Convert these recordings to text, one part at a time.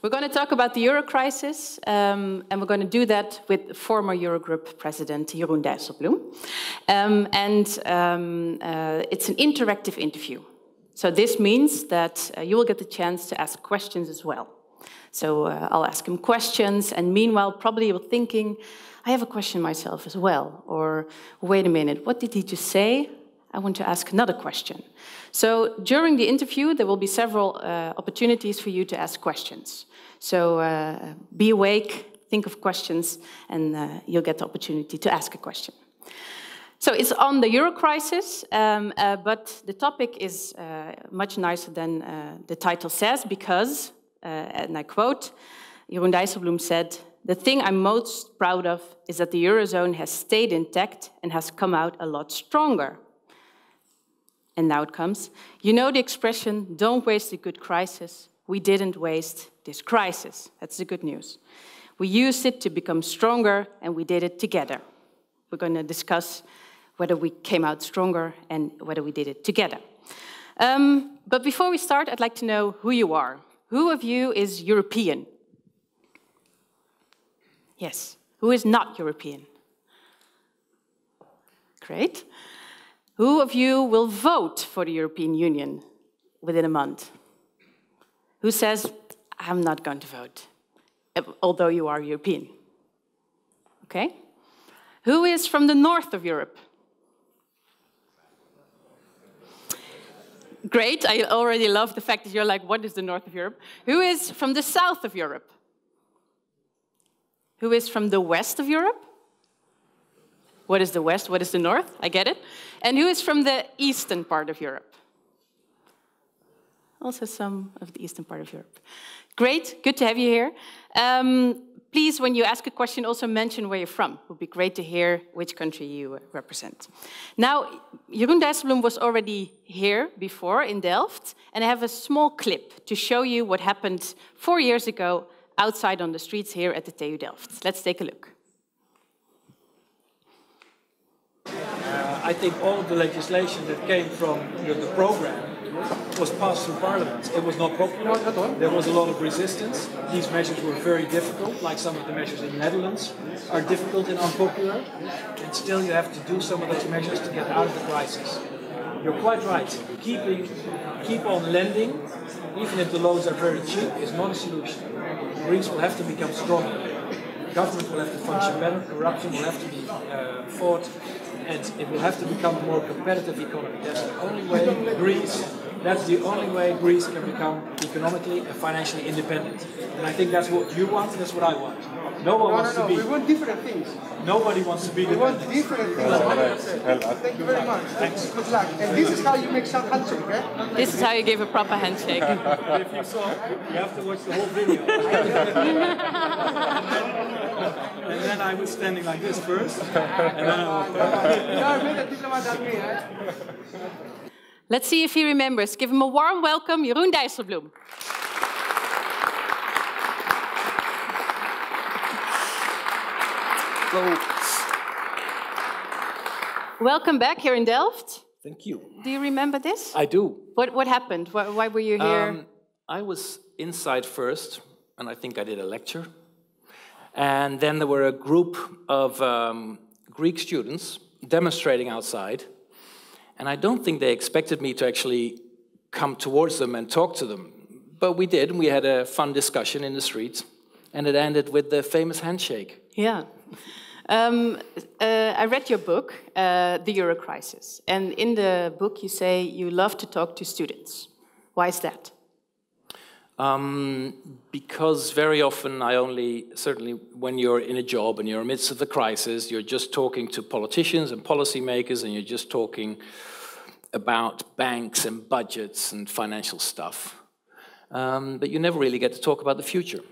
We're going to talk about the Eurocrisis, and we're going to do that with former Eurogroup President Jeroen Dijsselbloem. It's an interactive interview. So this means that you will get the chance to ask questions as well. So I'll ask him questions, and meanwhile, probably you're thinking, I have a question myself as well. Or, wait a minute, what did he just say? I want to ask another question. So during the interview, there will be several opportunities for you to ask questions. So be awake, think of questions, and you'll get the opportunity to ask a question. So it's on the Eurocrisis, but the topic is much nicer than the title says, because, and I quote, Jeroen Dijsselbloem said, "The thing I'm most proud of is that the Eurozone has stayed intact and has come out a lot stronger." And now it comes. You know the expression, don't waste a good crisis. We didn't waste this crisis. That's the good news. We used it to become stronger, and we did it together. We're going to discuss whether we came out stronger and whether we did it together. But before we start, I'd like to know who you are. Who of you is European? Yes. Who is not European? Great. Who of you will vote for the European Union within a month? Who says, I'm not going to vote, although you are European? Okay. Who is from the north of Europe? Great, I already love the fact that you're like, what is the north of Europe? Who is from the south of Europe? Who is from the west of Europe? What is the west? What is the north? I get it. And who is from the eastern part of Europe? Also some of the eastern part of Europe. Great, good to have you here. Please, when you ask a question, also mention where you're from. It would be great to hear which country you represent. Now, Jeroen Dijsselbloem was already here before in Delft, and I have a small clip to show you what happened 4 years ago outside on the streets here at the TU Delft. Let's take a look. I think all of the legislation that came from the program was passed through Parliament. It was not popular. There was a lot of resistance. These measures were very difficult, like some of the measures in the Netherlands are difficult and unpopular. And still you have to do some of those measures to get out of the crisis. You're quite right. Keep on lending, even if the loans are very cheap, is not a solution. Greece will have to become stronger. Government will have to function better. Corruption will have to be fought. And it will have to become a more competitive economy. That's the only way Greece can become economically and financially independent. And I think that's what you want, and that's what I want. No one wants to be. We want different things. Nobody wants to be dependent. We want different things. Thank you very much. Thanks. Good luck. And this is how you make some handshake, eh? This is how you give a proper handshake. If you saw, you have to watch the whole video. And then I was standing like this first, and then Let's see if he remembers. Give him a warm welcome, Jeroen Dijsselbloem. Hello. Welcome back here in Delft. Thank you. Do you remember this? I do. What happened? Why were you here? I was inside first, and I think I did a lecture. And then there were a group of Greek students demonstrating outside. And I don't think they expected me to actually come towards them and talk to them. But we did, and we had a fun discussion in the street. And it ended with the famous handshake. Yeah. I read your book, The Eurocrisis. And in the book you say you love to talk to students. Why is that? Because very often certainly when you're in a job and you're in the midst of the crisis, you're just talking to politicians and policymakers, and you're just talking about banks and budgets and financial stuff. But you never really get to talk about the future.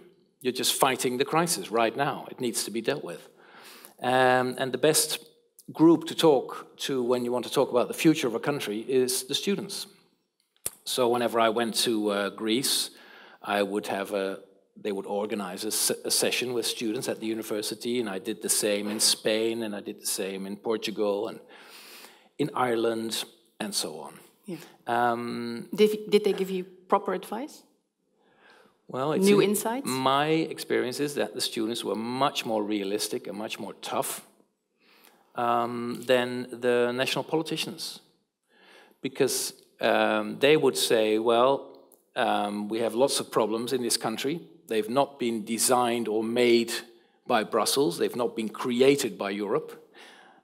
You're just fighting the crisis right now. It needs to be dealt with. And the best group to talk to when you want to talk about the future of a country is the students. So whenever I went to Greece, they would organize a session with students at the university, and I did the same in Spain, and I did the same in Portugal, and in Ireland, and so on. Yeah. Did they give you proper advice? Well, new insights? My experience is that the students were much more realistic and much more tough than the national politicians. Because they would say, well, we have lots of problems in this country. They've not been designed or made by Brussels. They've not been created by Europe.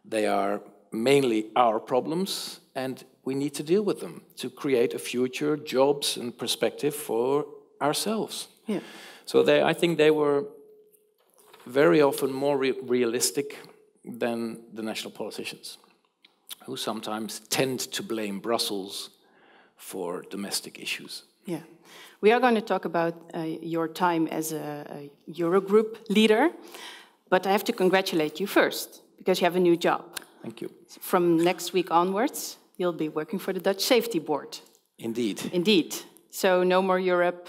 They are mainly our problems, and we need to deal with them to create a future, jobs and perspective for ourselves. Yeah. So I think they were very often more realistic than the national politicians, who sometimes tend to blame Brussels for domestic issues. Yeah. We are going to talk about your time as a Eurogroup leader, but I have to congratulate you first, because you have a new job. Thank you. From next week onwards, you'll be working for the Dutch Safety Board. Indeed. Indeed. So no more Europe,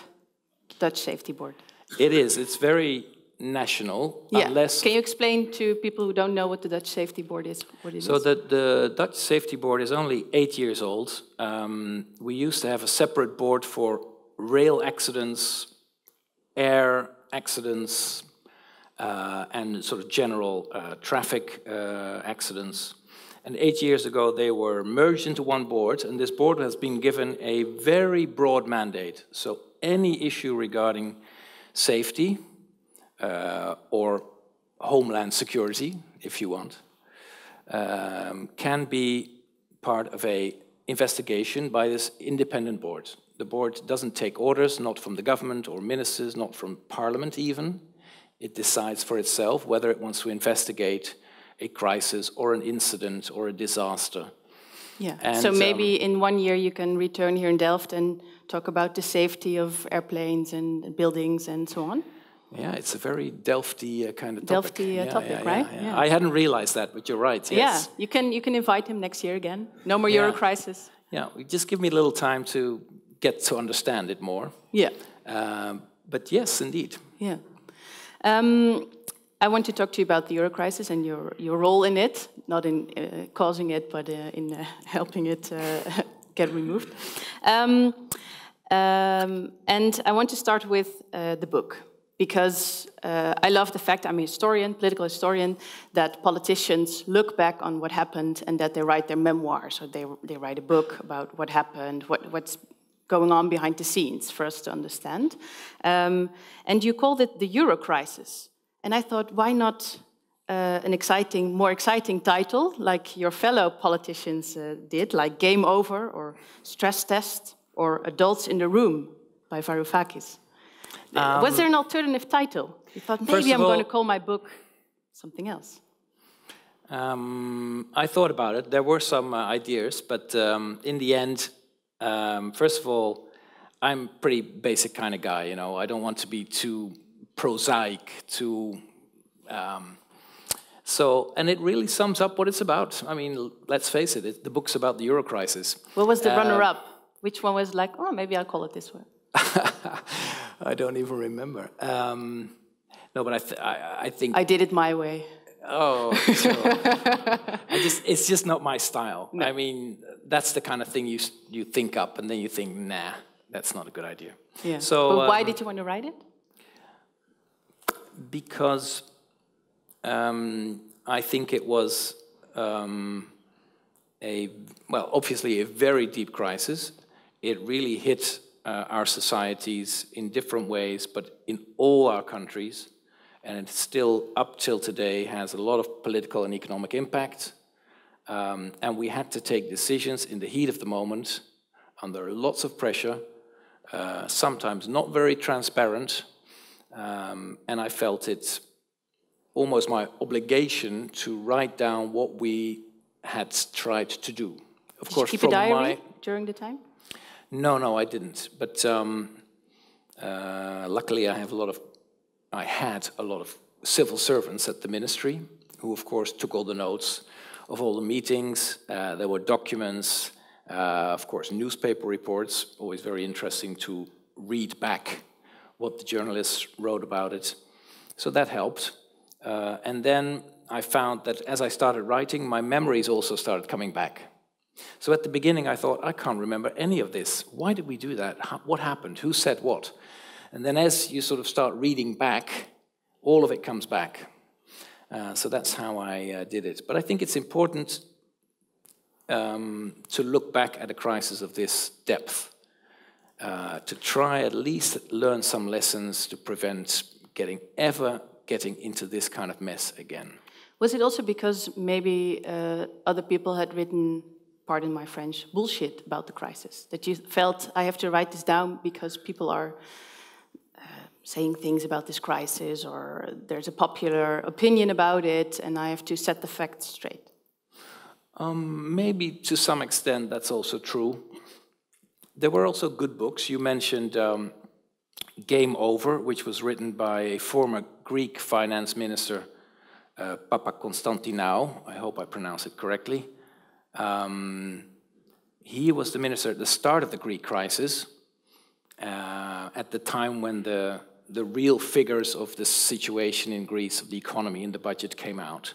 Dutch Safety Board. It is. It's very national, yeah. Unless... Can you explain to people who don't know what the Dutch Safety Board is? What it so is? The Dutch Safety Board is only 8 years old. We used to have a separate board for rail accidents, air accidents, and sort of general traffic accidents. And 8 years ago, they were merged into one board, and this board has been given a very broad mandate. So any issue regarding safety or homeland security, if you want, can be part of an investigation by this independent board. The board doesn't take orders, not from the government or ministers, not from parliament even. It decides for itself whether it wants to investigate a crisis or an incident or a disaster. Yeah. And, so maybe in 1 year you can return here in Delft and talk about the safety of airplanes and buildings and so on. Yeah, it's a very Delfty kind of topic. Delfty topic, right? Yeah. I hadn't realized that, but you're right. Yes. Yeah, you can invite him next year again. No more Eurocrisis. Yeah, just give me a little time to get to understand it more. Yeah. But yes, indeed. Yeah. I want to talk to you about the Eurocrisis and your role in it, not in causing it, but in helping it get removed. And I want to start with the book, because I love the fact, I'm a historian, political historian, that politicians look back on what happened and that they write their memoirs, or they write a book about what happened, what's going on behind the scenes for us to understand. And you called it the Eurocrisis. And I thought, why not an more exciting title, like your fellow politicians did, like Game Over, or Stress Test, or Adults in the Room by Varoufakis? Was there an alternative title? You thought, maybe I'm going to call my book something else. I thought about it. There were some ideas, but in the end, first of all, I'm a pretty basic kind of guy, you know. I don't want to be too prosaic, and it really sums up what it's about. I mean, let's face it, the book's about the Eurocrisis. What was the runner-up? Which one was like, oh, maybe I'll call it this way? I don't even remember. No, but I think... I did it my way. Oh, so it's just not my style. No. I mean, that's the kind of thing you think up, and then you think, nah, that's not a good idea. Yeah. So, but why did you want to write it? Because I think it was obviously a very deep crisis. It really hit our societies in different ways, but in all our countries. And it still, up till today, has a lot of political and economic impact. And we had to take decisions in the heat of the moment, under lots of pressure, sometimes not very transparent. And I felt it almost my obligation to write down what we had tried to do. Of course, did you keep a diary during the time? No, I didn't. But luckily, I had a lot of civil servants at the ministry who, of course, took all the notes of all the meetings. There were documents, of course, newspaper reports, always very interesting to read back what the journalists wrote about it. So that helped. And then I found that as I started writing, my memories also started coming back. So at the beginning, I thought, I can't remember any of this. Why did we do that? What happened? Who said what? And then as you sort of start reading back, all of it comes back. So that's how I did it. But I think it's important to look back at a crisis of this depth, to try at least learn some lessons to prevent ever getting into this kind of mess again. Was it also because maybe other people had written, pardon my French, bullshit about the crisis? That you felt, I have to write this down because people are saying things about this crisis, or there's a popular opinion about it, and I have to set the facts straight? Maybe to some extent that's also true. There were also good books. You mentioned Game Over, which was written by a former Greek finance minister, Papakonstantinou. I hope I pronounce it correctly. He was the minister at the start of the Greek crisis, at the time when the real figures of the situation in Greece, of the economy and the budget came out.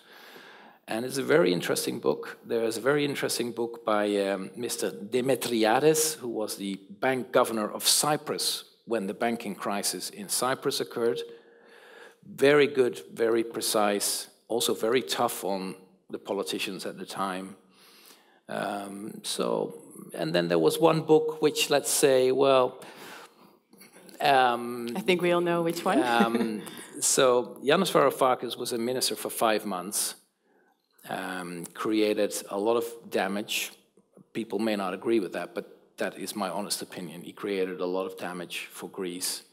And it's a very interesting book. There's a very interesting book by Mr. Demetriades, who was the bank governor of Cyprus when the banking crisis in Cyprus occurred. Very good, very precise, also very tough on the politicians at the time. And then there was one book which, let's say, well... I think we all know which one. So Yanis Varoufakis was a minister for 5 months, created a lot of damage. People may not agree with that, but that is my honest opinion. He created a lot of damage for Greece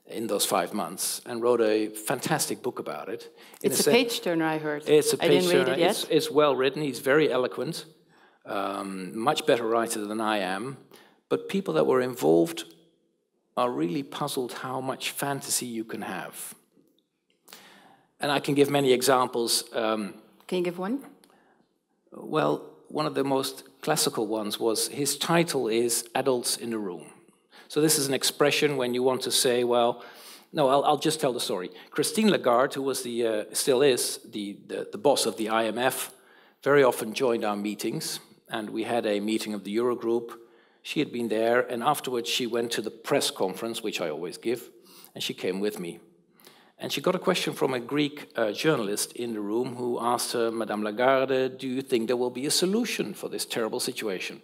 in those 5 months and wrote a fantastic book about it. It's a page-turner, I heard. It's a page-turner. I didn't read it yet. It's well written. He's very eloquent, much better writer than I am. But people that were involved are really puzzled how much fantasy you can have. And I can give many examples. Can you give one? Well, one of the most classical ones was, his title is Adults in the Room. So this is an expression when you want to say, well, no, I'll just tell the story. Christine Lagarde, who was still is the boss of the IMF, very often joined our meetings, and we had a meeting of the Eurogroup. She had been there, and afterwards she went to the press conference, which I always give, and she came with me. And she got a question from a Greek journalist in the room who asked her, Madame Lagarde, do you think there will be a solution for this terrible situation?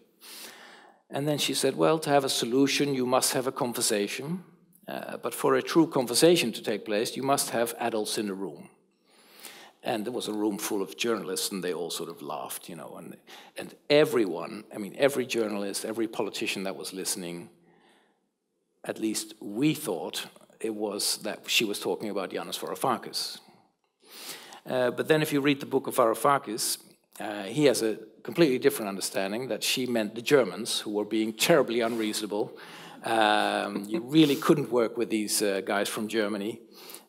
And then she said, well, to have a solution, you must have a conversation. But for a true conversation to take place, you must have adults in the room. And there was a room full of journalists, and they all sort of laughed, you know. And everyone, I mean, every journalist, every politician that was listening, at least we thought it was that she was talking about Yanis Varoufakis. But then if you read the book of Varoufakis, he has a completely different understanding that she meant the Germans, who were being terribly unreasonable. You really couldn't work with these guys from Germany.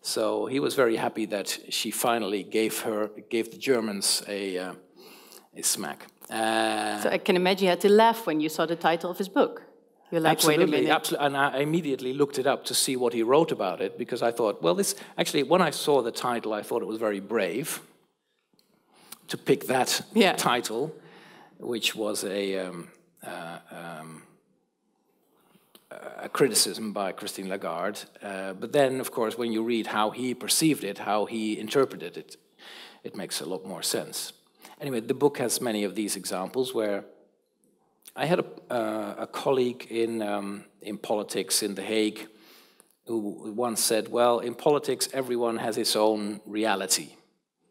So he was very happy that she finally gave the Germans a smack. So I can imagine you had to laugh when you saw the title of his book. You're like, absolutely, wait a minute. absolutely. And I immediately looked it up to see what he wrote about it, because I thought, well, actually, when I saw the title, I thought it was very brave to pick that title, which was a criticism by Christine Lagarde. But then, of course, when you read how he perceived it, how he interpreted it, it makes a lot more sense. Anyway, the book has many of these examples where I had a colleague in politics in The Hague who once said, well, in politics, everyone has his own reality.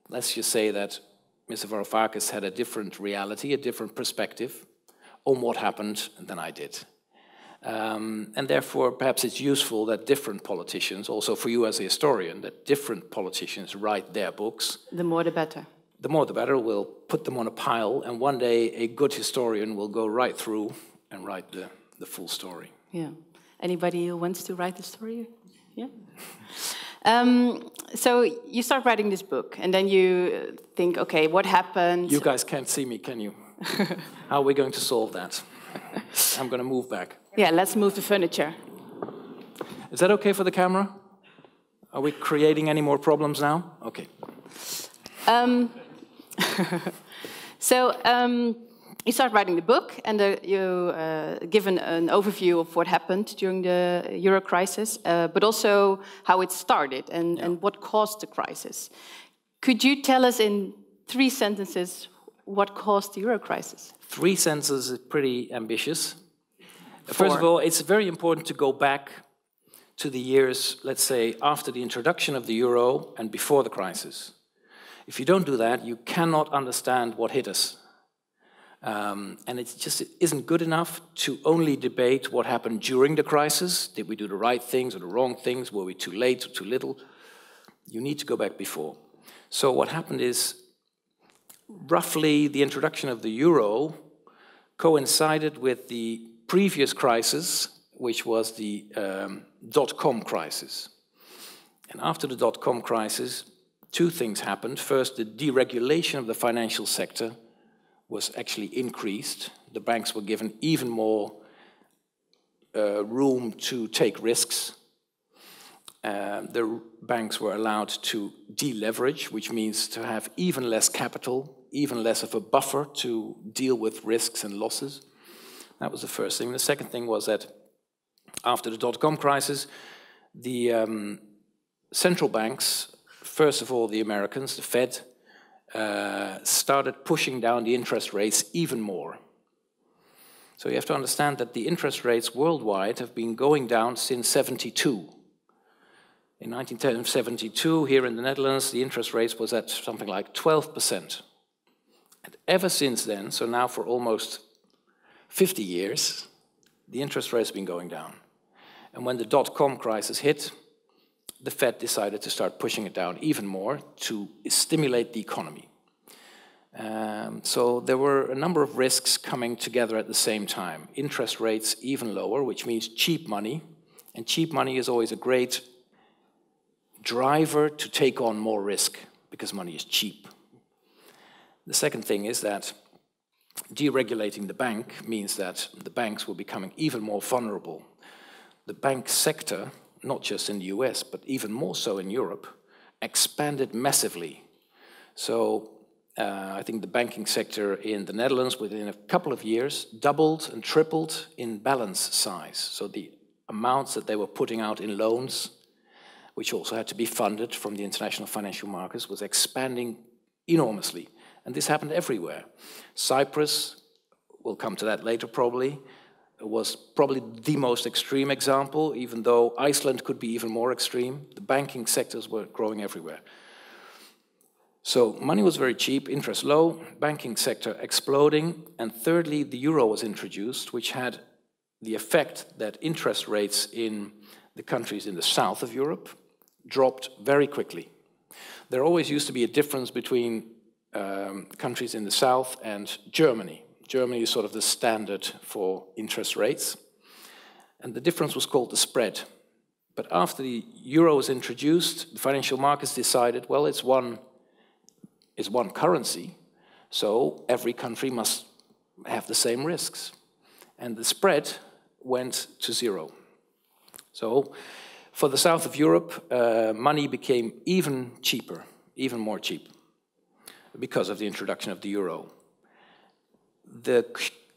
Let's just say that Mr. Varoufakis had a different reality, a different perspective on what happened than I did. And therefore, perhaps it's useful that different politicians, also for you as a historian, that different politicians write their books. The more the better. The more the better. We'll put them on a pile, and one day a good historian will go right through and write the full story. Yeah. Anybody who wants to write the story? Yeah. So you start writing this book, and then you think, okay, what happened? You guys can't see me, can you? How are we going to solve that? I'm going to move back. Yeah, let's move the furniture. Is that okay for the camera? Are we creating any more problems now? Okay. you start writing the book, and you give an overview of what happened during the Eurocrisis, but also how it started and what caused the crisis. Could you tell us in 3 sentences what caused the Eurocrisis? 3 sentences is pretty ambitious. 4. First of all, it's very important to go back to the years, let's say, after the introduction of the euro and before the crisis. If you don't do that, you cannot understand what hit us. And it just isn't good enough to only debate what happened during the crisis. Did we do the right things or the wrong things? Were we too late or too little? You need to go back before. So what happened is, roughly the introduction of the euro coincided with the previous crisis, which was the dot-com crisis. And after the dot-com crisis, 2 things happened. First, the deregulation of the financial sector was actually increased. The banks were given even more room to take risks. The banks were allowed to deleverage, which means to have even less capital, even less of a buffer to deal with risks and losses. That was the first thing. The second thing was that after the dot-com crisis, the central banks, first of all the Americans, the Fed, started pushing down the interest rates even more. So you have to understand that the interest rates worldwide have been going down since '72. In 1972, here in the Netherlands, the interest rate was at something like 12%. And ever since then, so now for almost 50 years, the interest rate has been going down. And when the dot-com crisis hit, the Fed decided to start pushing it down even more to stimulate the economy. So there were a number of risks coming together at the same time. Interest rates even lower, which means cheap money. And cheap money is always a great driver to take on more risk, because money is cheap. The second thing is that deregulating the bank means that the banks were becoming even more vulnerable. The bank sector, not just in the US, but even more so in Europe, expanded massively. So I think the banking sector in the Netherlands within a couple of years doubled and tripled in balance size. So the amounts that they were putting out in loans, which also had to be funded from the international financial markets, was expanding enormously. And this happened everywhere. Cyprus, we'll come to that later probably, was probably the most extreme example, even though Iceland could be even more extreme. The banking sectors were growing everywhere. So money was very cheap, interest low, banking sector exploding, and thirdly, the euro was introduced, which had the effect that interest rates in the countries in the south of Europe dropped very quickly. There always used to be a difference between countries in the south and Germany. Germany is sort of the standard for interest rates, and the difference was called the spread. But after the euro was introduced, the financial markets decided, well, it's one currency, so every country must have the same risks. And the spread went to 0. So for the south of Europe, money became even cheaper, even more cheap, because of the introduction of the euro. The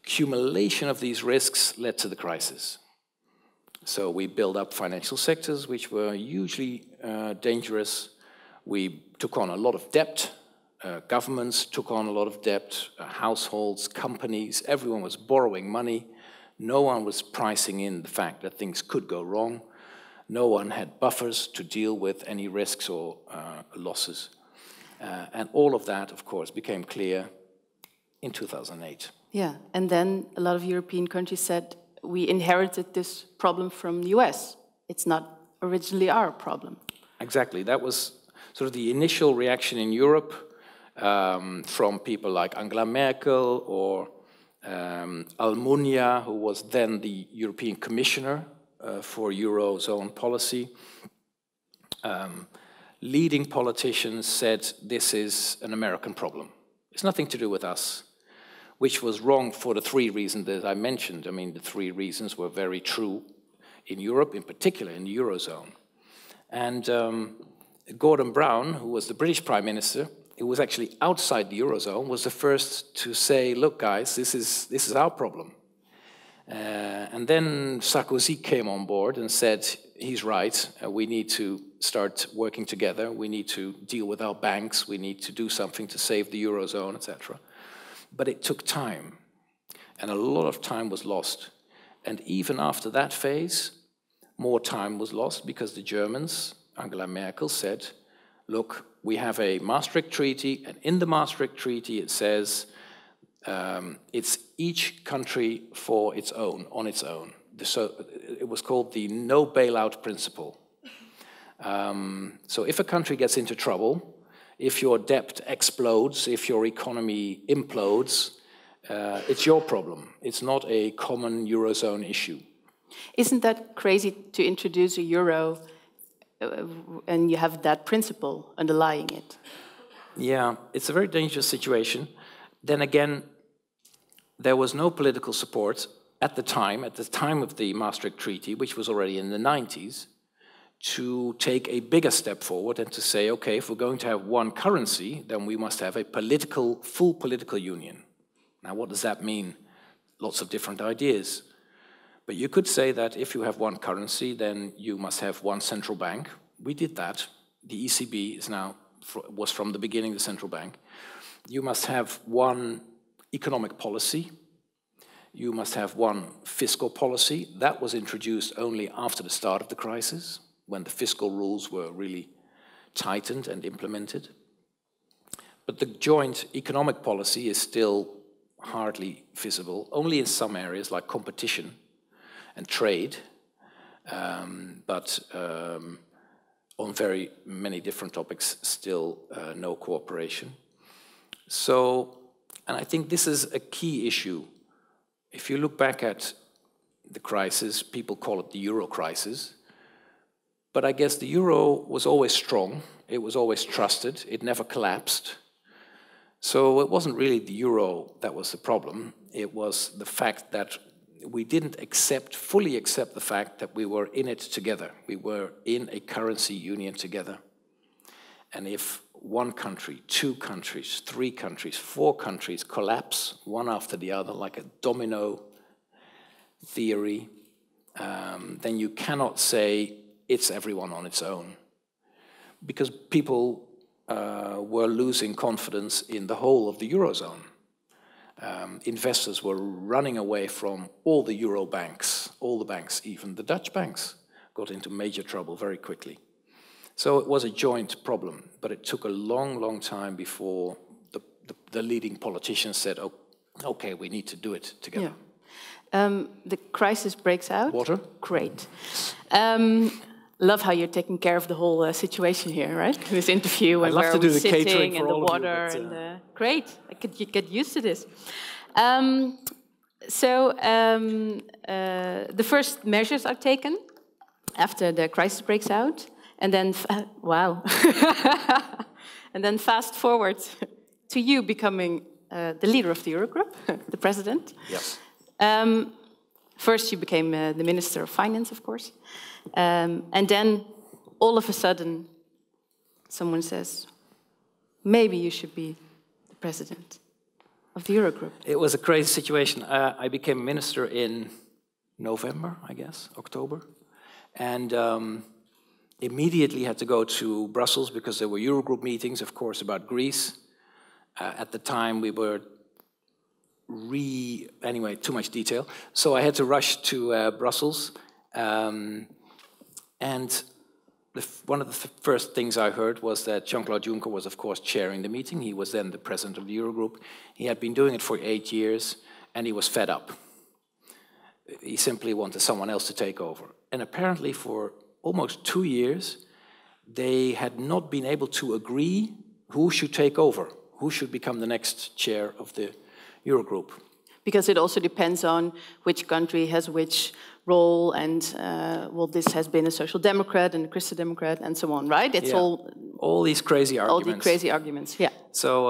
accumulation of these risks led to the crisis. So we built up financial sectors which were hugely dangerous. We took on a lot of debt. Governments took on a lot of debt. Households, companies, everyone was borrowing money. No one was pricing in the fact that things could go wrong. No one had buffers to deal with any risks or losses. And all of that, of course, became clear in 2008. Yeah, and then a lot of European countries said, we inherited this problem from the US. It's not originally our problem. Exactly, that was sort of the initial reaction in Europe from people like Angela Merkel or Almunia, who was then the European Commissioner for Eurozone policy. Leading politicians said this is an American problem. It's nothing to do with us, which was wrong for the 3 reasons that I mentioned. I mean, the 3 reasons were very true in Europe, in particular in the Eurozone. And Gordon Brown, who was the British Prime Minister, it was actually outside the Eurozone, was the first to say, look guys, this is our problem. And then Sarkozy came on board and said, he's right, we need to start working together, we need to deal with our banks, we need to do something to save the Eurozone, etc. But it took time, and a lot of time was lost. And even after that phase, more time was lost because the Germans, Angela Merkel, said, look, we have a Maastricht Treaty, and in the Maastricht Treaty it says it's each country for its own, on its own. So it was called the no bailout principle. So if a country gets into trouble, if your debt explodes, if your economy implodes, it's your problem. It's not a common Eurozone issue. Isn't that crazy to introduce a euro and you have that principle underlying it? Yeah, it's a very dangerous situation. Then again, there was no political support at the time of the Maastricht Treaty, which was already in the 90s, to take a bigger step forward and to say, okay, if we're going to have one currency, then we must have a full political union. Now, what does that mean? Lots of different ideas. But you could say that if you have one currency, then you must have one central bank. We did that. The ECB was from the beginning the central bank. You must have one economic policy. You must have one fiscal policy. That was introduced only after the start of the crisis, when the fiscal rules were really tightened and implemented. But the joint economic policy is still hardly visible, only in some areas like competition and trade, but on very many different topics, still no cooperation. So, and I think this is a key issue. If you look back at the crisis, people call it the Eurocrisis, but I guess the euro was always strong, it was always trusted, it never collapsed. So it wasn't really the euro that was the problem, it was the fact that we didn't fully accept the fact that we were in it together. We were in a currency union together. And if one country, two countries, three countries, four countries collapse one after the other like a domino theory, then you cannot say it's everyone on its own. Because people were losing confidence in the whole of the Eurozone. Investors were running away from all the Euro banks, all the banks, even the Dutch banks, got into major trouble very quickly. So it was a joint problem, but it took a long, long time before the leading politicians said, oh, okay, we need to do it together. Yeah. The crisis breaks out. Water? Great. Love how you're taking care of the whole situation here, right? This interview and where we're sitting and the water and the... Great, I could get used to this. The first measures are taken after the crisis breaks out, and then wow, and then fast forward to you becoming the leader of the Eurogroup, the president. Yes. First, you became the Minister of Finance, of course. And then, all of a sudden, someone says, maybe you should be the president of the Eurogroup. It was a crazy situation. I became minister in November, I guess, October. And immediately had to go to Brussels because there were Eurogroup meetings, of course, about Greece. At the time, we were anyway, too much detail. So I had to rush to Brussels. And one of the first things I heard was that Jean-Claude Juncker was, of course, chairing the meeting. He was then the president of the Eurogroup. He had been doing it for 8 years, and he was fed up. He simply wanted someone else to take over. And apparently for almost 2 years, they had not been able to agree who should take over, who should become the next chair of the Eurogroup. Because it also depends on which country has which role, and well, this has been a social democrat and a Christian democrat, and so on, right? It's all these crazy arguments. All the crazy arguments, yeah. So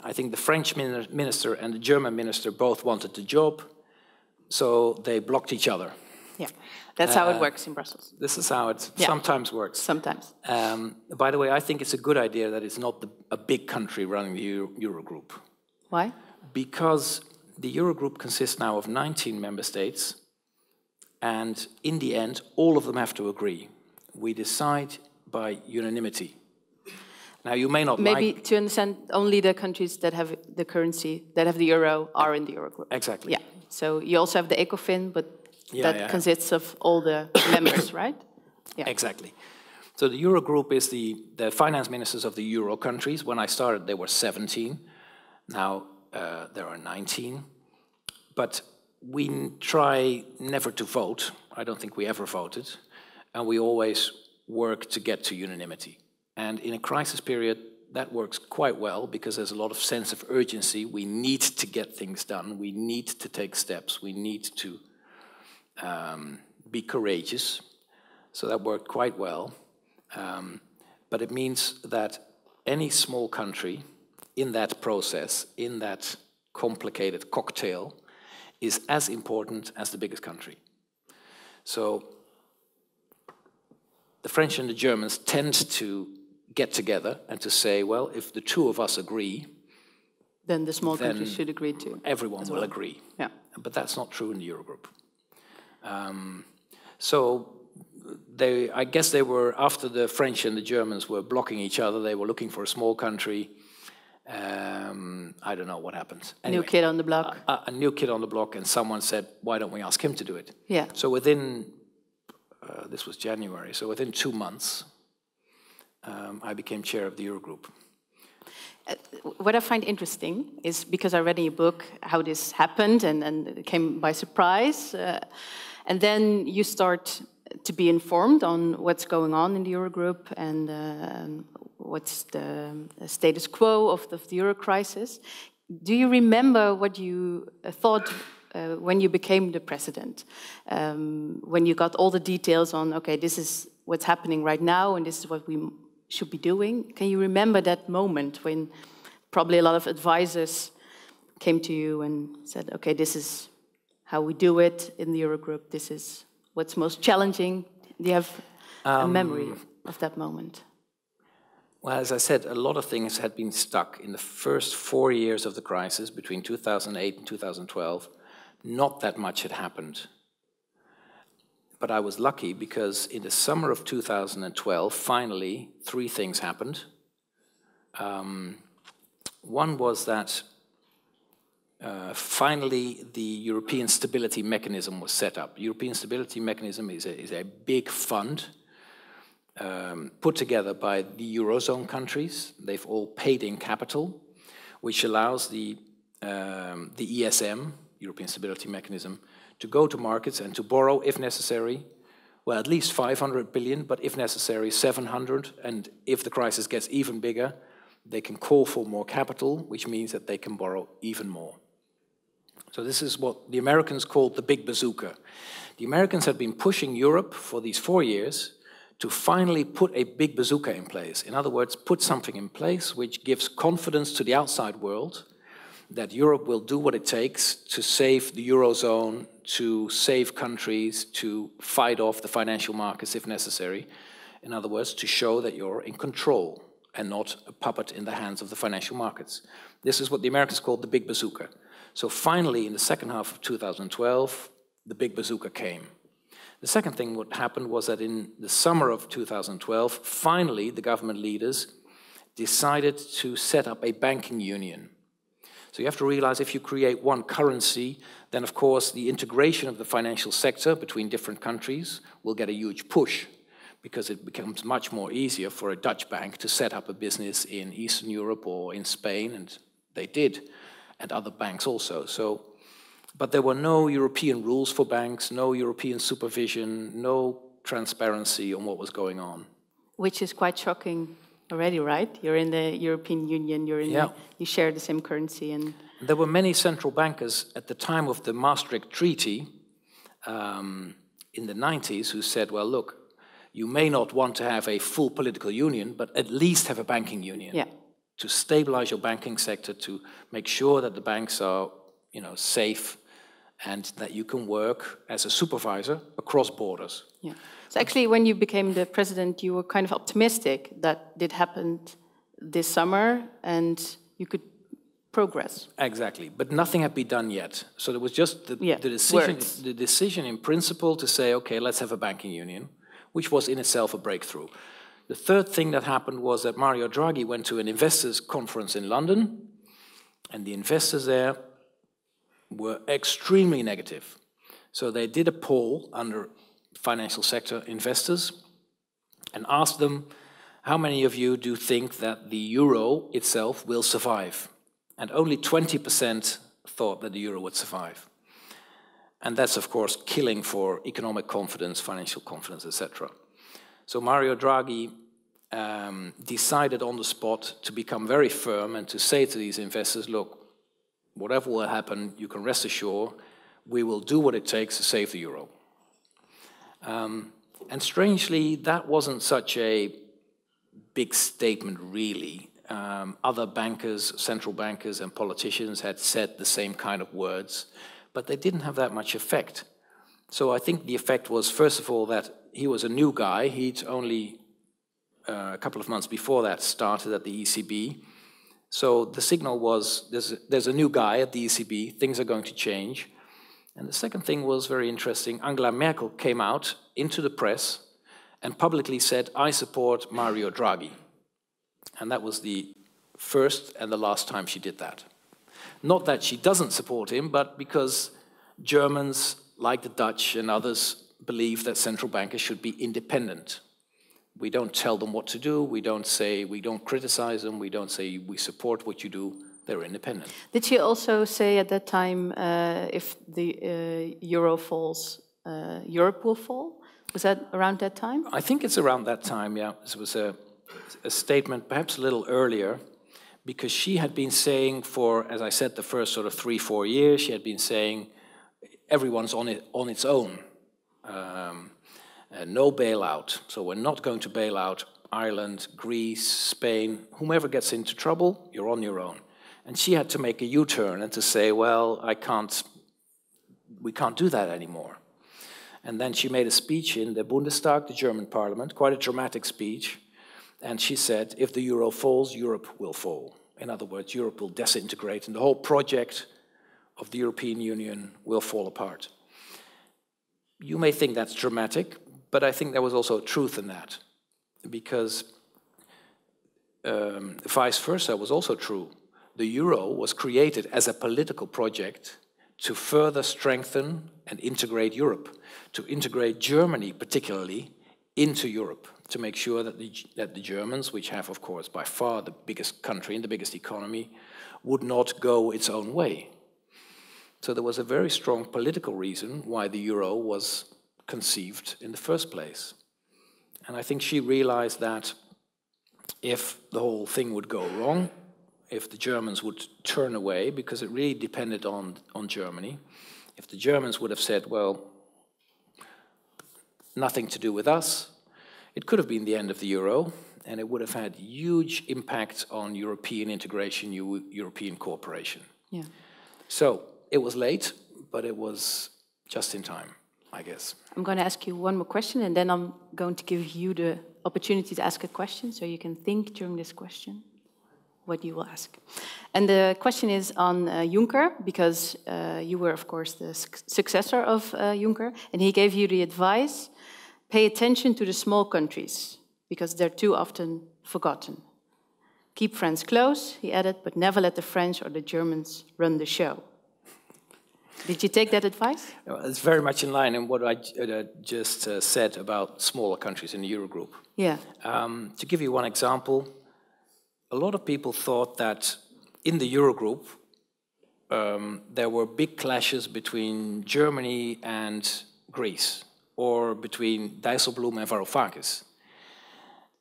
I think the French minister and the German minister both wanted the job, so they blocked each other. Yeah, that's how it works in Brussels. This is how it sometimes works. Sometimes. By the way, I think it's a good idea that it's not a big country running the Eurogroup. Why? Because the Eurogroup consists now of 19 member states, and in the end, all of them have to agree. We decide by unanimity. Now, you may not Maybe to understand, only the countries that have the currency, that have the euro, are in the Eurogroup. Exactly. Yeah. So you also have the ECOFIN, but that consists of all the members, right? Yeah. Exactly. So the Eurogroup is the finance ministers of the Euro countries. When I started, there were 17. Now there are 19. But we try never to vote. I don't think we ever voted. And we always work to get to unanimity. And in a crisis period, that works quite well because there's a lot of sense of urgency. We need to get things done. We need to take steps. We need to be courageous. So that worked quite well. But it means that any small country in that process, in that complicated cocktail, is as important as the biggest country. So the French and the Germans tend to get together and to say, well, if the two of us agree, then the small countries should agree too. Everyone will agree. Yeah. But that's not true in the Eurogroup. So I guess they were, after the French and the Germans were blocking each other, they were looking for a small country. I don't know what happened. Anyway, new kid on the block. A new kid on the block, and someone said, why don't we ask him to do it? Yeah. So within, this was January, so within 2 months, I became chair of the Eurogroup. What I find interesting is, because I read in your book how this happened and it came by surprise, and then you start to be informed on what's going on in the Eurogroup and what's the status quo of the Eurocrisis. Do you remember what you thought when you became the president? When you got all the details on, okay, this is what's happening right now and this is what we should be doing. Can you remember that moment when probably a lot of advisors came to you and said, okay, this is how we do it in the Eurogroup, this is what's most challenging? Do you have a memory of that moment? Well, as I said, a lot of things had been stuck in the first 4 years of the crisis, between 2008 and 2012. Not that much had happened. But I was lucky because in the summer of 2012, finally, 3 things happened. One was that finally the European Stability Mechanism was set up. The European Stability Mechanism is a big fund put together by the Eurozone countries. They've all paid in capital, which allows the ESM, European Stability Mechanism, to go to markets and to borrow, if necessary, well, at least 500 billion, but if necessary, 700. And if the crisis gets even bigger, they can call for more capital, which means that they can borrow even more. So this is what the Americans called the big bazooka. The Americans had been pushing Europe for these 4 years to finally put a big bazooka in place. In other words, put something in place which gives confidence to the outside world that Europe will do what it takes to save the Eurozone, to save countries, to fight off the financial markets if necessary. In other words, to show that you're in control and not a puppet in the hands of the financial markets. This is what the Americans called the big bazooka. So finally, in the second half of 2012, the big bazooka came. The second thing what happened was that in the summer of 2012, finally, the government leaders decided to set up a banking union. So you have to realize if you create one currency, then of course the integration of the financial sector between different countries will get a huge push, because it becomes much more easier for a Dutch bank to set up a business in Eastern Europe or in Spain, and they did, and other banks also. But there were no European rules for banks, no European supervision, no transparency on what was going on. Which is quite shocking already, right? You're in the European Union, you share the same currency. And there were many central bankers at the time of the Maastricht Treaty in the 90s who said, well, look, you may not want to have a full political union, but at least have a banking union to stabilize your banking sector, to make sure that the banks are, safe and that you can work as a supervisor across borders. Yeah. So actually, when you became the president, you were kind of optimistic that it happened this summer and you could progress. Exactly, but nothing had been done yet. So there was just the decision in principle to say, okay, let's have a banking union, which was in itself a breakthrough. The third thing that happened was that Mario Draghi went to an investors' conference in London, and the investors there were extremely negative. So they did a poll under financial sector investors and asked them, how many of you do think that the euro itself will survive? And only 20% thought that the euro would survive. And that's, of course, killing for economic confidence, financial confidence, etc. So Mario Draghi decided on the spot to become very firm and to say to these investors, look, whatever will happen, you can rest assured, we will do what it takes to save the euro. And strangely, that wasn't such a big statement, really. Other bankers, central bankers and politicians had said the same kind of words, but they didn't have that much effect. So I think the effect was, first of all, that he was a new guy. He'd only a couple of months before that started at the ECB. So the signal was, there's a new guy at the ECB, things are going to change. And the second thing was very interesting. Angela Merkel came out into the press and publicly said, I support Mario Draghi. And that was the first and the last time she did that. Not that she doesn't support him, but because Germans, like the Dutch and others, believe that central bankers should be independent. We don't tell them what to do, we don't criticize them, we don't say we support what you do, they're independent. Did she also say at that time, if the euro falls, Europe will fall? Was that around that time? I think it's around that time, yeah. This was a statement perhaps a little earlier, because she had been saying for, as I said, the first sort of 3-4 years, she had been saying everyone's on its own. No bailout, so we're not going to bail out Ireland, Greece, Spain, whomever gets into trouble, you're on your own. And she had to make a U-turn and to say, well, we can't do that anymore. And then she made a speech in the Bundestag, the German parliament, quite a dramatic speech, and she said, if the euro falls, Europe will fall. In other words, Europe will disintegrate and the whole project of the European Union will fall apart. You may think that's dramatic, but I think there was also truth in that, because vice versa was also true. The euro was created as a political project to further strengthen and integrate Europe, to integrate Germany particularly into Europe, to make sure that the Germans, which have, of course, by far the biggest country and the biggest economy, would not go its own way. So there was a very strong political reason why the euro was conceived in the first place. And I think she realized that if the whole thing would go wrong, if the Germans would turn away, because it really depended on Germany, if the Germans would have said, well, nothing to do with us, it could have been the end of the euro, and it would have had huge impact on European integration, European cooperation. Yeah. So it was late, but it was just in time, I guess. I'm going to ask you one more question, and then I'm going to give you the opportunity to ask a question, so you can think during this question what you will ask. And the question is on Juncker, because you were, of course, the successor of Juncker, and he gave you the advice, pay attention to the small countries, because they're too often forgotten. Keep France close, he added, but never let the French or the Germans run the show. Did you take that advice? It's very much in line with what I just said about smaller countries in the Eurogroup. Yeah. To give you one example, a lot of people thought that in the Eurogroup there were big clashes between Germany and Greece, or between Dijsselbloem and Varoufakis.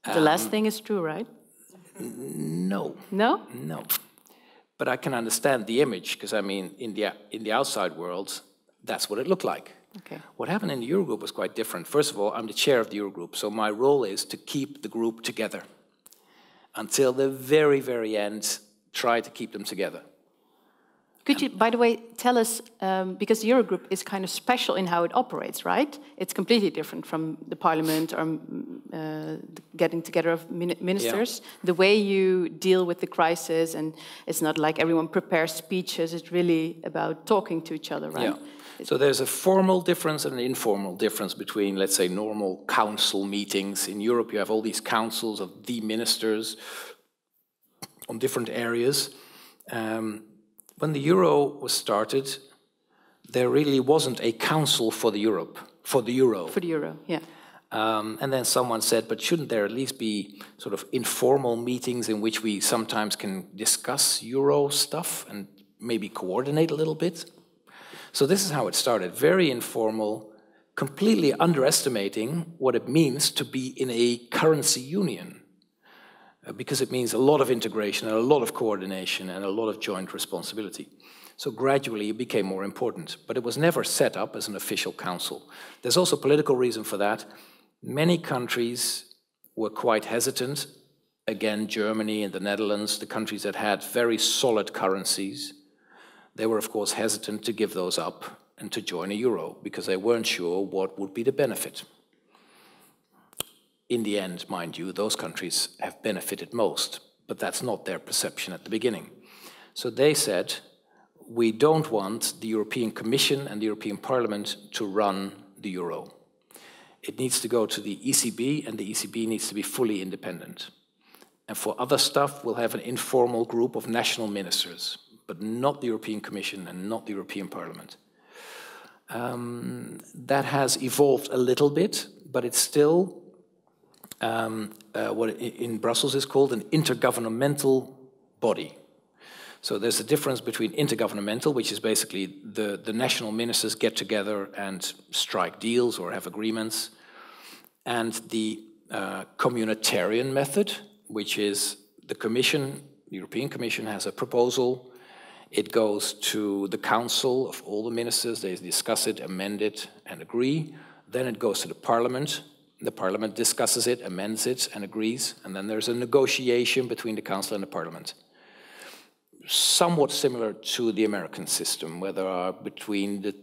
The last thing is true, right? No. No? No. But I can understand the image, because I mean, in the outside world, that's what it looked like. Okay. What happened in the Eurogroup was quite different. First of all, I'm the chair of the Eurogroup, so my role is to keep the group together. Until the very, very end, try to keep them together. Could you, by the way, tell us, because the Eurogroup is kind of special in how it operates, right? It's completely different from the Parliament or getting together of ministers. Yeah. The way you deal with the crisis, and it's not like everyone prepares speeches, it's really about talking to each other, right? Yeah. So there's a formal difference and an informal difference between, let's say, normal council meetings. In Europe, you have all these councils of the ministers on different areas. When the euro was started, there really wasn't a council for the euro. For the euro, yeah. And then someone said, but shouldn't there at least be sort of informal meetings in which we sometimes can discuss euro stuff and maybe coordinate a little bit? So this is how it started, very informal, completely underestimating what it means to be in a currency union. Because it means a lot of integration and a lot of coordination and a lot of joint responsibility. So gradually it became more important, but it was never set up as an official council. There's also a political reason for that. Many countries were quite hesitant. Again, Germany and the Netherlands, the countries that had very solid currencies, they were of course hesitant to give those up and to join a euro because they weren't sure what would be the benefit. In the end, mind you, those countries have benefited most, but that's not their perception at the beginning. So they said, we don't want the European Commission and the European Parliament to run the euro. It needs to go to the ECB, and the ECB needs to be fully independent. And for other stuff, we'll have an informal group of national ministers, but not the European Commission and not the European Parliament. That has evolved a little bit, but it's still what in Brussels is called an intergovernmental body. So there's a difference between intergovernmental, which is basically the national ministers get together and strike deals or have agreements, and the communitarian method, which is the Commission, the European Commission has a proposal, it goes to the Council of all the ministers, they discuss it, amend it, and agree, then it goes to the Parliament discusses it, amends it, and agrees, and then there's a negotiation between the Council and the Parliament. Somewhat similar to the American system, where there are between the,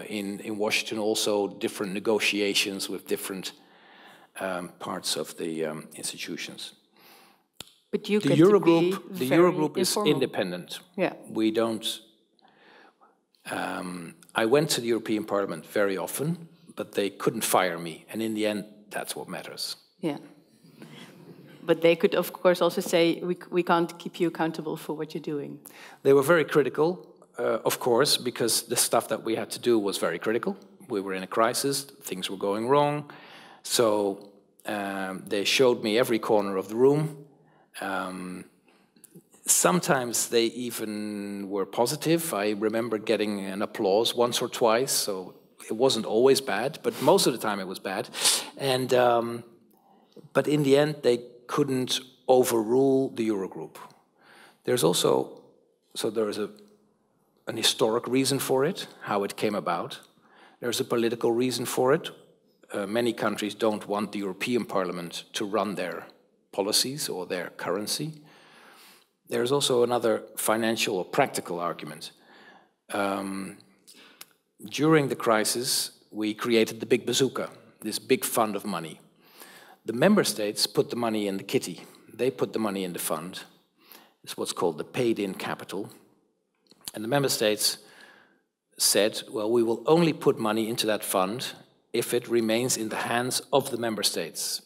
in Washington also different negotiations with different parts of the institutions. But you the Eurogroup is independent. Yeah. We don't. I went to the European Parliament very often, but they couldn't fire me, and in the end, that's what matters. Yeah. But they could, of course, also say, we can't keep you accountable for what you're doing. They were very critical, of course, because the stuff that we had to do was very critical. We were in a crisis, things were going wrong. So they showed me every corner of the room. Sometimes they even were positive. I remember getting an applause once or twice, so it wasn't always bad, but most of the time it was bad. And but in the end, they couldn't overrule the Eurogroup. There's also, so there is an historic reason for it, how it came about. There's a political reason for it. Many countries don't want the European Parliament to run their policies or their currency. There's also another financial or practical argument. During the crisis, we created the big bazooka, this big fund of money. The member states put the money in the kitty. They put the money in the fund. It's what's called the paid-in capital. And the member states said, well, we will only put money into that fund if it remains in the hands of the member states.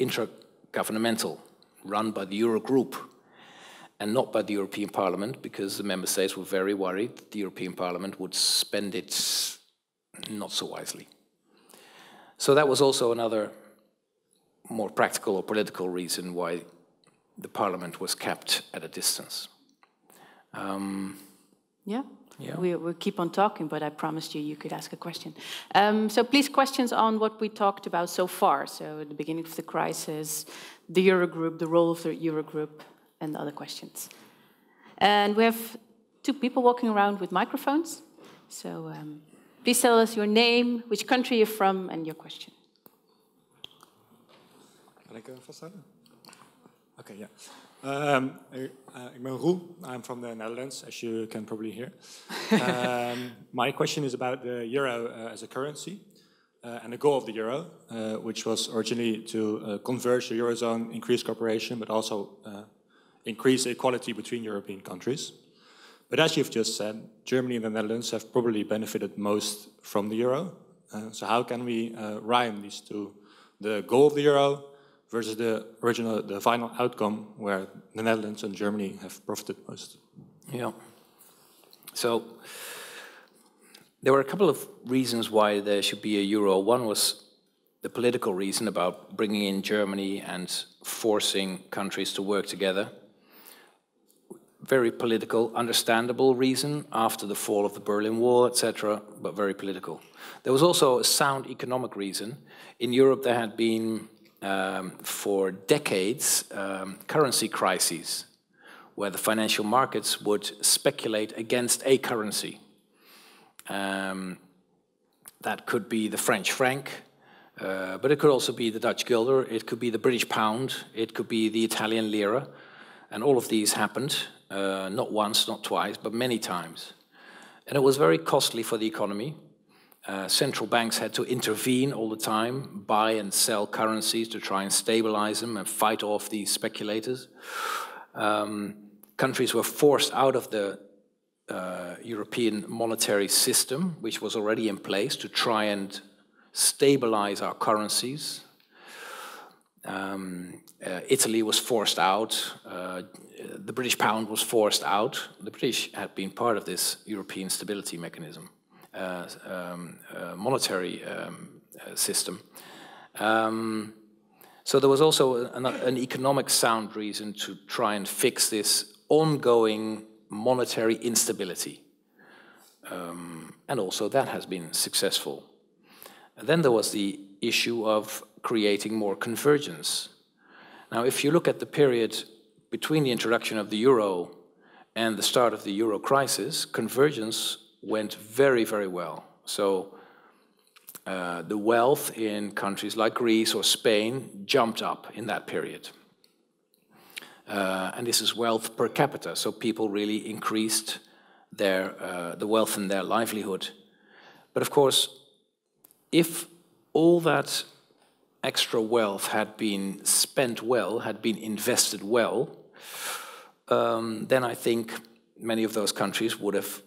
Intergovernmental, run by the Eurogroup, and not by the European Parliament, because the member states were very worried that the European Parliament would spend it not so wisely. So that was also another more practical or political reason why the Parliament was kept at a distance. Yeah. We'll keep on talking, but I promised you could ask a question. So please, questions on what we talked about so far. So at the beginning of the crisis, the Eurogroup, the role of the Eurogroup, and other questions. And we have two people walking around with microphones. So please tell us your name, which country you're from, and your question. Kan ik vasthouden? Oké, ja. Ik ben Roel. I'm from the Netherlands, as you can probably hear. My question is about the euro as a currency and the goal of the euro, which was originally to converge the Eurozone, increase cooperation, but also increase equality between European countries. But as you've just said, Germany and the Netherlands have probably benefited most from the euro. So how can we rhyme these two? The goal of the euro versus the final outcome where the Netherlands and Germany have profited most. Yeah. So there were a couple of reasons why there should be a euro. One was the political reason about bringing in Germany and forcing countries to work together. Very political, understandable reason after the fall of the Berlin Wall, etc., but very political. There was also a sound economic reason. In Europe there had been for decades currency crises where the financial markets would speculate against a currency. That could be the French franc, but it could also be the Dutch guilder, it could be the British pound, it could be the Italian lira, and all of these happened, not once, not twice, but many times. And it was very costly for the economy. Central banks had to intervene all the time, buy and sell currencies to try and stabilize them and fight off these speculators. Countries were forced out of the European monetary system, which was already in place, to try and stabilize our currencies. Italy was forced out. The British pound was forced out. The British had been part of this European stability mechanism. Monetary system. So there was also an economic sound reason to try and fix this ongoing monetary instability. And also that has been successful. And then there was the issue of creating more convergence. Now, if you look at the period between the introduction of the euro and the start of the Eurocrisis, convergence went very, very well. So the wealth in countries like Greece or Spain jumped up in that period. And this is wealth per capita, so people really increased the wealth in their livelihood. But of course, if all that extra wealth had been spent well, had been invested well, then I think many of those countries would have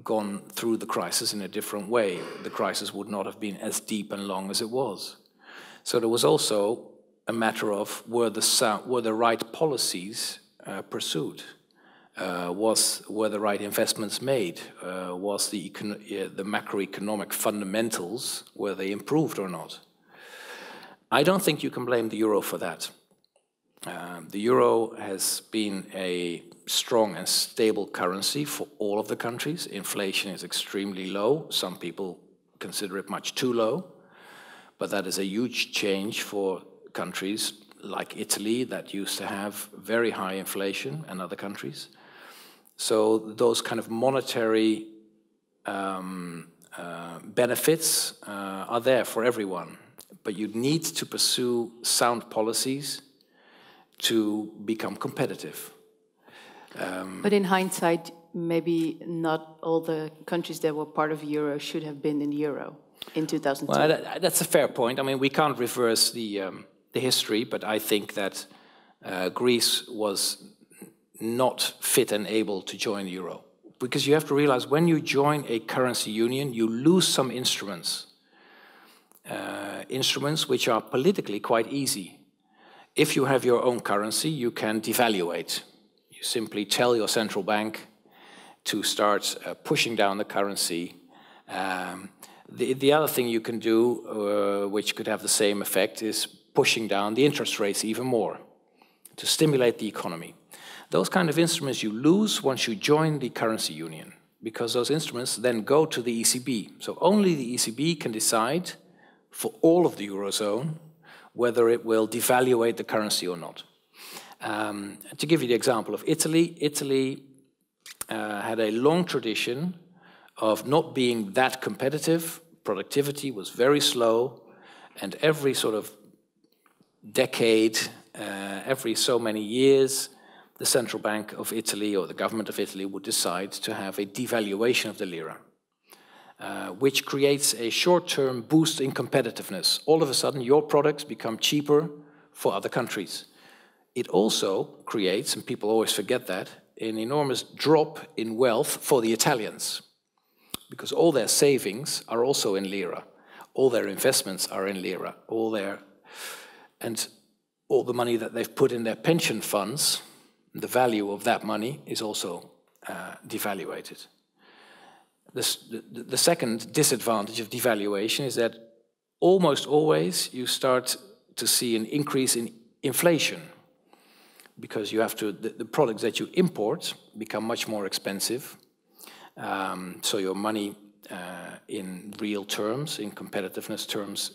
gone through the crisis in a different way. The crisis would not have been as deep and long as it was. So there was also a matter of were the right policies pursued? Were the right investments made? Was the macroeconomic fundamentals, were they improved or not? I don't think you can blame the euro for that. The euro has been a strong and stable currency for all of the countries. Inflation is extremely low. Some people consider it much too low. But that is a huge change for countries like Italy that used to have very high inflation, and other countries. So those kind of monetary benefits are there for everyone. But you need to pursue sound policies to become competitive. But in hindsight, maybe not all the countries that were part of the euro should have been in the euro in 2002. Well, that's a fair point. I mean, we can't reverse the history, but I think that Greece was not fit and able to join the euro. Because you have to realize when you join a currency union, you lose some instruments. Instruments which are politically quite easy. If you have your own currency, you can devaluate. You simply tell your central bank to start pushing down the currency. The other thing you can do, which could have the same effect, is pushing down the interest rates even more to stimulate the economy. Those kind of instruments you lose once you join the currency union, because those instruments then go to the ECB. So only the ECB can decide for all of the Eurozone whether it will devaluate the currency or not. To give you the example of Italy, Italy had a long tradition of not being that competitive. Productivity was very slow, and every sort of decade every so many years, the Central Bank of Italy or the government of Italy would decide to have a devaluation of the lira, which creates a short-term boost in competitiveness. All of a sudden, your products become cheaper for other countries. It also creates, and people always forget that, an enormous drop in wealth for the Italians, because all their savings are also in lira. All their investments are in lira. And all the money that they've put in their pension funds, the value of that money is also devaluated. The second disadvantage of devaluation is that almost always you start to see an increase in inflation, because you have to, the products that you import become much more expensive. So your money in real terms, in competitiveness terms,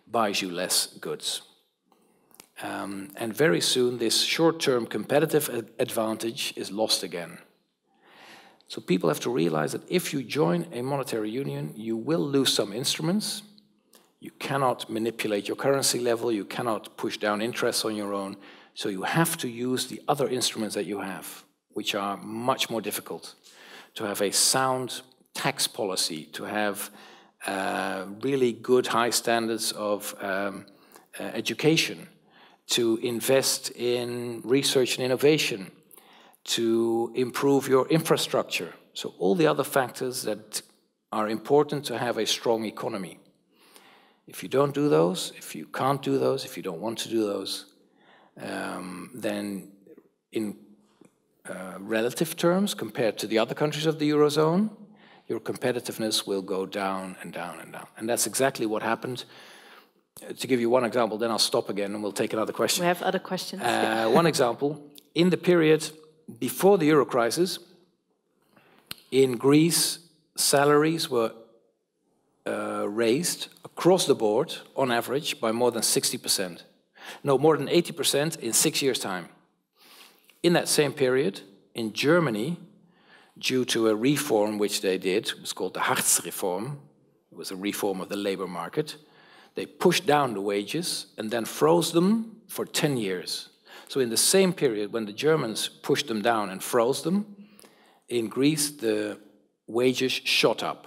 buys you less goods. And very soon this short-term competitive advantage is lost again. So people have to realize that if you join a monetary union, you will lose some instruments. You cannot manipulate your currency level, you cannot push down interest on your own, so you have to use the other instruments that you have, which are much more difficult. To have a sound tax policy, to have really good high standards of education, to invest in research and innovation, to improve your infrastructure. So all the other factors that are important to have a strong economy. If you don't do those, if you can't do those, if you don't want to do those, then in relative terms, compared to the other countries of the Eurozone, your competitiveness will go down and down and down. And that's exactly what happened. To give you one example, then I'll stop again and we'll take another question. We have other questions. One example, in the period before the Eurocrisis, in Greece, salaries were raised across the board, on average, by more than 60%. No, more than 80% in 6 years' time. In that same period, in Germany, due to a reform which they did, it was called the Hartz-Reform, it was a reform of the labor market, they pushed down the wages and then froze them for 10 years. So in the same period, when the Germans pushed them down and froze them, in Greece, the wages shot up.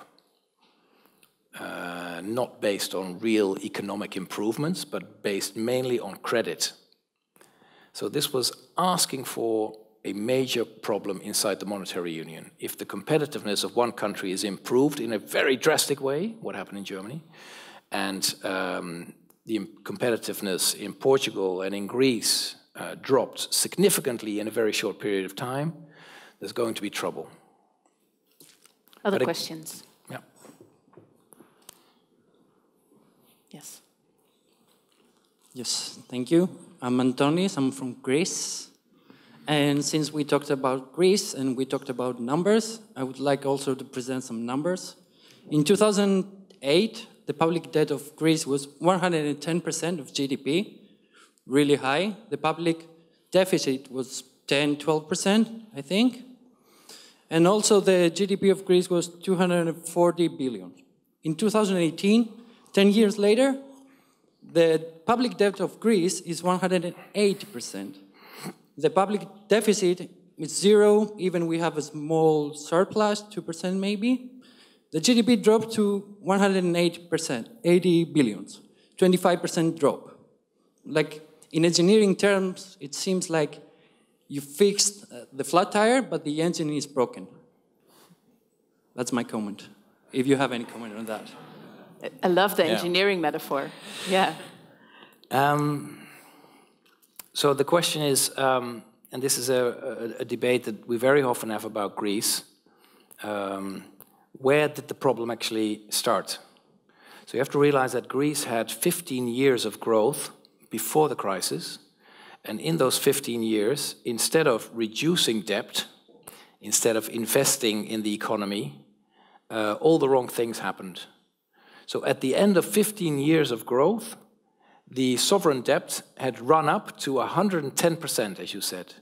Not based on real economic improvements, but based mainly on credit. So this was asking for a major problem inside the monetary union. If the competitiveness of one country is improved in a very drastic way, what happened in Germany, and the competitiveness in Portugal and in Greece dropped significantly in a very short period of time, there's going to be trouble. Other questions? Yeah. Yes. Yes, thank you. I'm Antonis, I'm from Greece. And since we talked about Greece and we talked about numbers, I would like also to present some numbers. In 2008, the public debt of Greece was 110% of GDP, really high. The public deficit was 10–12%, I think. And also the GDP of Greece was 240 billion. In 2018, 10 years later, the public debt of Greece is 180%. The public deficit is zero, even we have a small surplus, 2% maybe. The GDP dropped to 108%, 80 billions, 25% drop. Like in engineering terms, it seems like you fixed the flat tire, but the engine is broken. That's my comment, if you have any comment on that. I love the engineering metaphor. Yeah. So the question is, and this is a debate that we very often have about Greece, where did the problem actually start? So you have to realize that Greece had 15 years of growth before the crisis, and in those 15 years, instead of reducing debt, instead of investing in the economy, all the wrong things happened. So at the end of 15 years of growth, the sovereign debt had run up to 110%, as you said,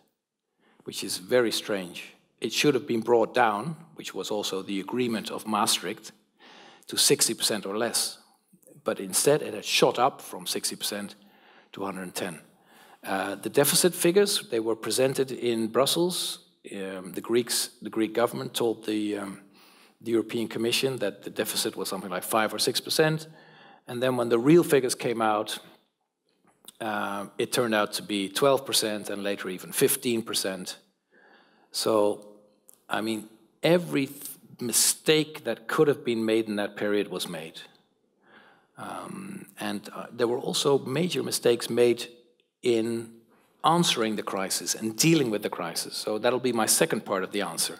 which is very strange. It should have been brought down, which was also the agreement of Maastricht, to 60% or less. But instead, it had shot up from 60% to 110%. The deficit figures, they were presented in Brussels. The Greek government told the European Commission that the deficit was something like 5 or 6%. And then when the real figures came out, it turned out to be 12% and later even 15%. So, I mean, every mistake that could have been made in that period was made. There were also major mistakes made in answering the crisis and dealing with the crisis. So that'll be my second part of the answer.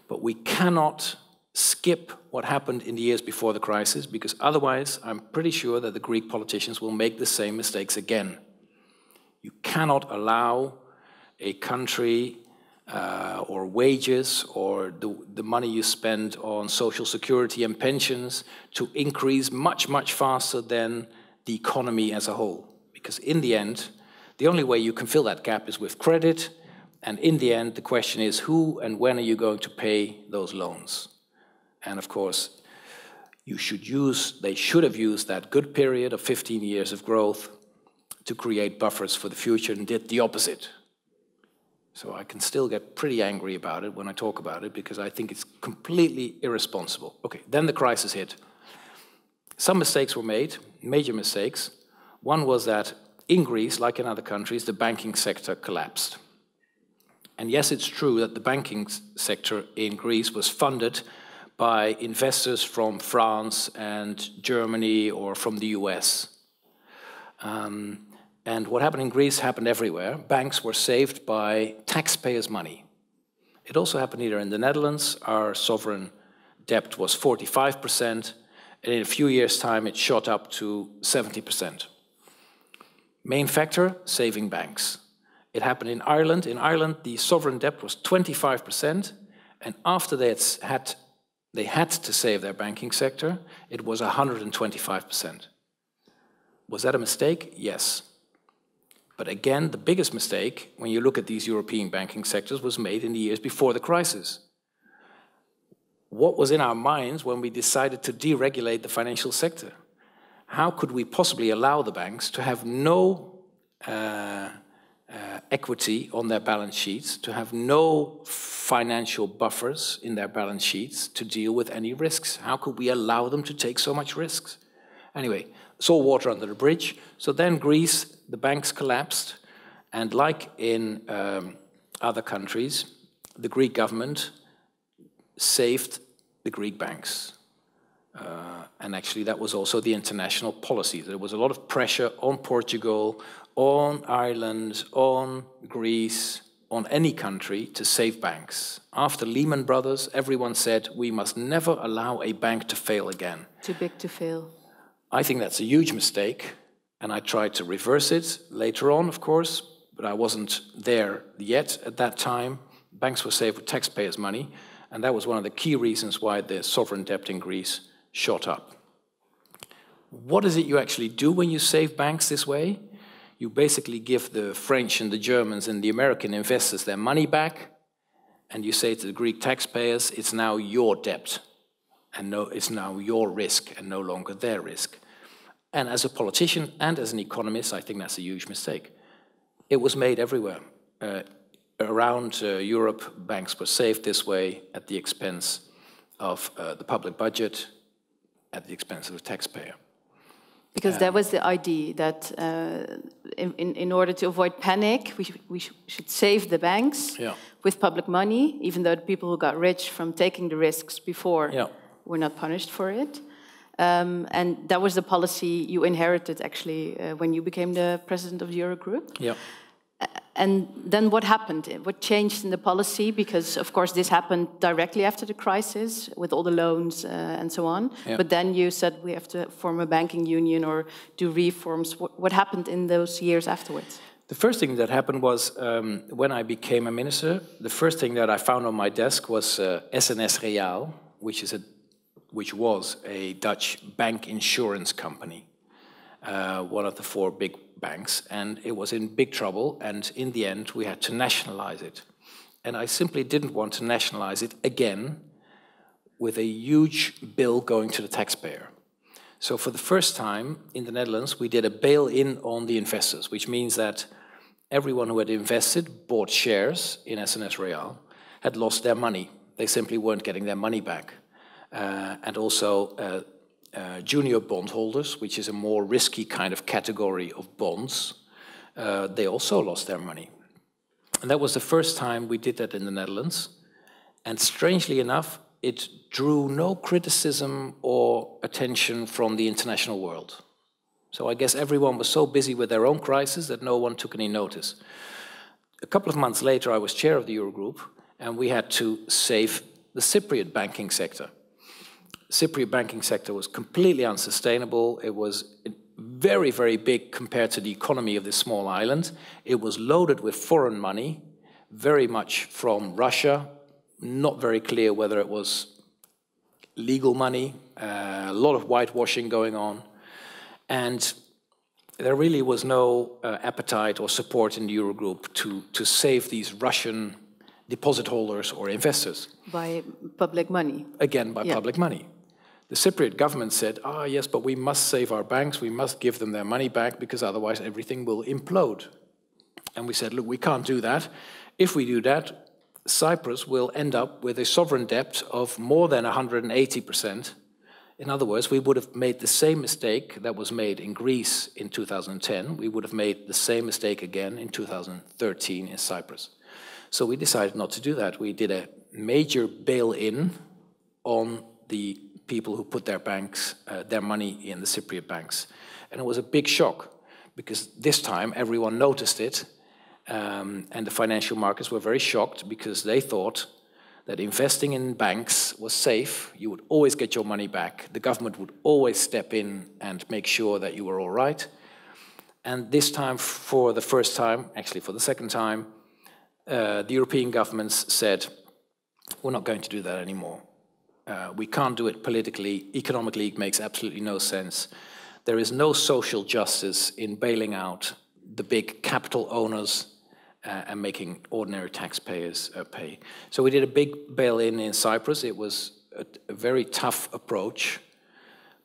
But we cannot skip what happened in the years before the crisis, because otherwise I'm pretty sure that the Greek politicians will make the same mistakes again. You cannot allow a country or wages or the money you spend on social security and pensions to increase much, much faster than the economy as a whole. Because in the end, the only way you can fill that gap is with credit, and in the end, the question is who and when are you going to pay those loans? And of course, they should have used that good period of 15 years of growth to create buffers for the future, and did the opposite. So I can still get pretty angry about it when I talk about it, because I think it's completely irresponsible. Okay, then the crisis hit. Some mistakes were made, major mistakes. One was that in Greece, like in other countries, the banking sector collapsed. And yes, it's true that the banking sector in Greece was funded by investors from France and Germany or from the US. And what happened in Greece happened everywhere. Banks were saved by taxpayers' money. It also happened here in the Netherlands. Our sovereign debt was 45%, and in a few years' time it shot up to 70%. Main factor, saving banks. It happened in Ireland. In Ireland, the sovereign debt was 25%, and after they had to save their banking sector, it was 125%. Was that a mistake? Yes. But again, the biggest mistake, when you look at these European banking sectors, was made in the years before the crisis. What was in our minds when we decided to deregulate the financial sector? How could we possibly allow the banks to have no equity on their balance sheets, to have no financial buffers in their balance sheets to deal with any risks? How could we allow them to take so much risks? Anyway, it's all water under the bridge. So then Greece, the banks collapsed, and like in other countries, the Greek government saved the Greek banks. And actually that was also the international policy. There was a lot of pressure on Portugal, on Ireland, on Greece, on any country to save banks. After Lehman Brothers, everyone said we must never allow a bank to fail again. Too big to fail. I think that's a huge mistake, and I tried to reverse it later on, of course, but I wasn't there yet at that time. Banks were saved with taxpayers' money, and that was one of the key reasons why the sovereign debt in Greece shot up. What is it you actually do when you save banks this way? You basically give the French and the Germans and the American investors their money back, and you say to the Greek taxpayers, it's now your debt, and it's now your risk and no longer their risk. And as a politician and as an economist, I think that's a huge mistake. It was made everywhere. Around Europe, banks were saved this way at the expense of the public budget, at the expense of the taxpayer. Because that was the idea, that in order to avoid panic, we should save the banks with public money, even though the people who got rich from taking the risks before were not punished for it. And that was the policy you inherited, actually, when you became the president of the Eurogroup. Yeah. And then what happened? What changed in the policy? Because, of course, this happened directly after the crisis with all the loans and so on. Yeah. But then you said we have to form a banking union or do reforms. What happened in those years afterwards? The first thing that happened was when I became a minister, the first thing that I found on my desk was SNS Reaal, which was a Dutch bank insurance company, one of the 4 big banks, and it was in big trouble, and in the end we had to nationalize it. And I simply didn't want to nationalize it again with a huge bill going to the taxpayer. So for the first time in the Netherlands we did a bail-in on the investors, which means that everyone who had invested, bought shares in SNS Real, had lost their money. They simply weren't getting their money back. And also junior bondholders, which is a more risky kind of category of bonds, they also lost their money. And that was the first time we did that in the Netherlands. And strangely enough, it drew no criticism or attention from the international world. So I guess everyone was so busy with their own crisis that no one took any notice. A couple of months later, I was chair of the Eurogroup, and we had to save the Cypriot banking sector. The Cypriot banking sector was completely unsustainable. It was very, very big compared to the economy of this small island. It was loaded with foreign money, very much from Russia, not very clear whether it was legal money, a lot of whitewashing going on. And there really was no appetite or support in the Eurogroup to save these Russian deposit holders or investors. By public money. Again, by public money. The Cypriot government said, yes, but we must save our banks, we must give them their money back, because otherwise everything will implode. And we said, look, we can't do that. If we do that, Cyprus will end up with a sovereign debt of more than 180%. In other words, we would have made the same mistake that was made in Greece in 2010. We would have made the same mistake again in 2013 in Cyprus. So we decided not to do that. We did a major bail-in on the people who put their banks, their money in the Cypriot banks. And it was a big shock, because this time everyone noticed it. And the financial markets were very shocked, because they thought that investing in banks was safe. You would always get your money back. The government would always step in and make sure that you were all right. And this time, for the first time, actually for the second time, the European governments said, we're not going to do that anymore. We can't do it politically. Economically, it makes absolutely no sense. There is no social justice in bailing out the big capital owners and making ordinary taxpayers pay. So we did a big bail-in in Cyprus. It was a very tough approach,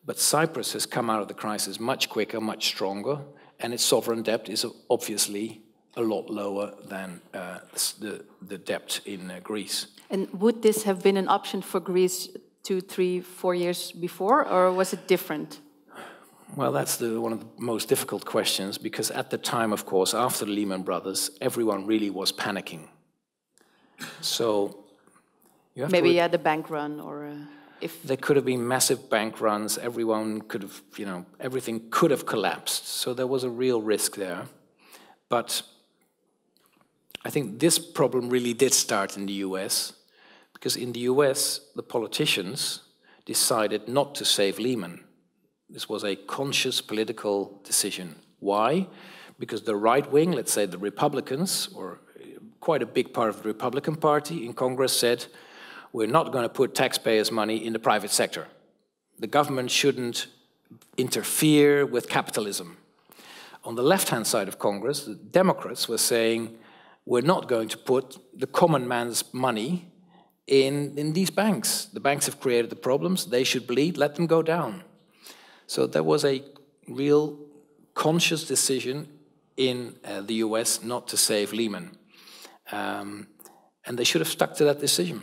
but Cyprus has come out of the crisis much quicker, much stronger, and its sovereign debt is obviously a lot lower than the debt in Greece. And would this have been an option for Greece 2, 3, 4 years before, or was it different? Well, that's one of the most difficult questions, because at the time, of course, after the Lehman Brothers, everyone really was panicking. So you have maybe the bank run, or if there could have been massive bank runs, everyone could have, everything could have collapsed. So there was a real risk there. But I think this problem really did start in the US, because in the US, the politicians decided not to save Lehman. This was a conscious political decision. Why? Because the right wing, let's say the Republicans, or quite a big part of the Republican Party in Congress, said, we're not going to put taxpayers' money in the private sector. The government shouldn't interfere with capitalism. On the left-hand side of Congress, the Democrats were saying, we're not going to put the common man's money in these banks. The banks have created the problems, they should bleed, let them go down. So there was a real conscious decision in the US not to save Lehman. And they should have stuck to that decision,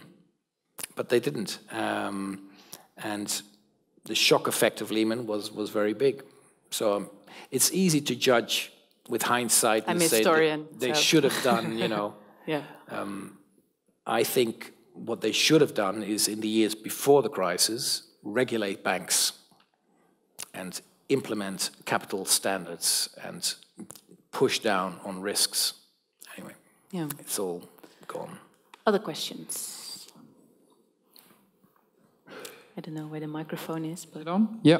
but they didn't. And the shock effect of Lehman was very big. So it's easy to judge with hindsight and say they should have done, yeah. I think what they should have done is, in the years before the crisis, regulate banks and implement capital standards and push down on risks. Anyway, it's all gone. Other questions? I don't know where the microphone is, but... Yeah.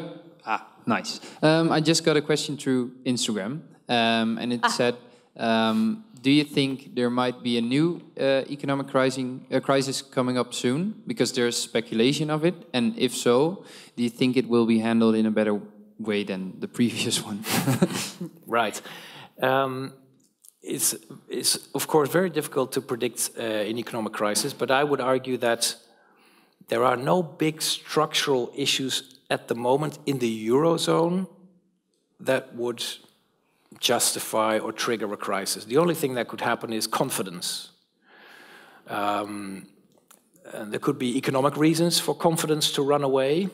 Nice. I just got a question through Instagram, and it said, do you think there might be a new economic crisis coming up soon? Because there's speculation of it. And if so, do you think it will be handled in a better way than the previous one? Right. It's of course very difficult to predict an economic crisis, but I would argue that there are no big structural issues at the moment in the Eurozone that would justify or trigger a crisis. The only thing that could happen is confidence. And there could be economic reasons for confidence to run away.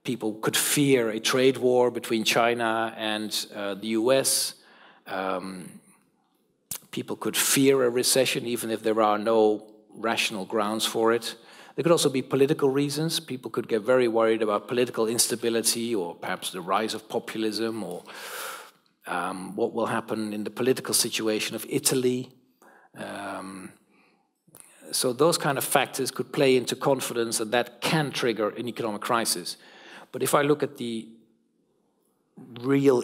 People could fear a trade war between China and the US. People could fear a recession even if there are no rational grounds for it. There could also be political reasons. People could get very worried about political instability or perhaps the rise of populism or what will happen in the political situation of Italy. So those kind of factors could play into confidence, and that can trigger an economic crisis. But if I look at the real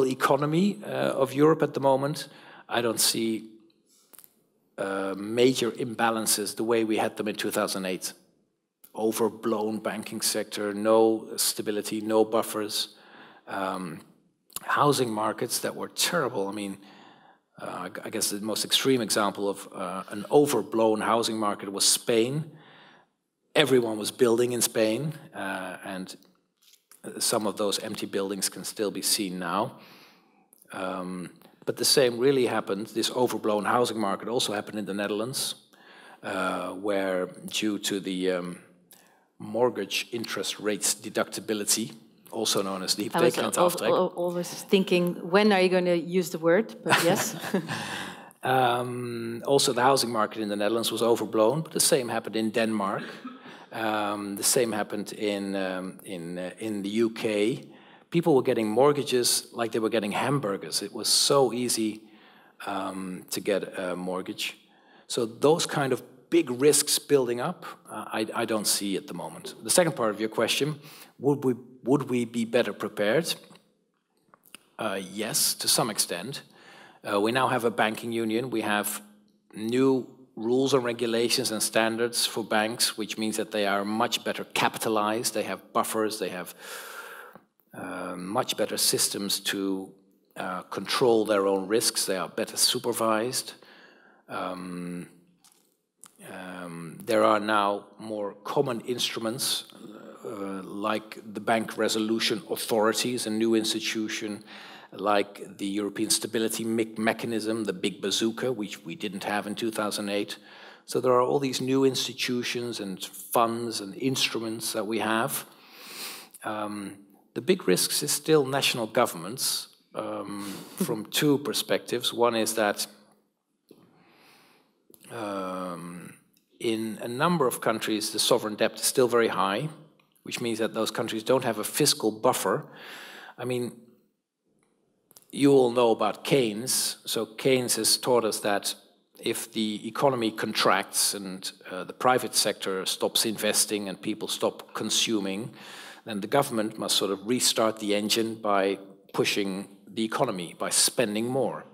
economy of Europe at the moment, I don't see major imbalances the way we had them in 2008. Overblown banking sector, no stability, no buffers. Housing markets that were terrible. I mean, I guess the most extreme example of an overblown housing market was Spain. Everyone was building in Spain, and some of those empty buildings can still be seen now. But the same really happened, this overblown housing market also happened in the Netherlands, where due to the mortgage interest rates deductibility, also known as the hypotheekrenteaftrek. I was always thinking, when are you going to use the word? But yes. Also, the housing market in the Netherlands was overblown, but the same happened in Denmark. The same happened in the UK. People were getting mortgages like they were getting hamburgers. It was so easy to get a mortgage. So those kind of big risks building up, I don't see at the moment. The second part of your question, would we be better prepared? Yes, to some extent. We now have a banking union. We have new rules and regulations and standards for banks, which means that they are much better capitalized. They have buffers. They have much better systems to control their own risks. They are better supervised. There are now more common instruments like the Bank Resolution Authority is a new institution, like the European Stability Mechanism, the big bazooka, which we didn't have in 2008. So there are all these new institutions and funds and instruments that we have. The big risks is still national governments from two perspectives. One is that in a number of countries, the sovereign debt is still very high, which means that those countries don't have a fiscal buffer. I mean, you all know about Keynes. So Keynes has taught us that if the economy contracts and the private sector stops investing and people stop consuming, then the government must sort of restart the engine by pushing the economy, by spending more.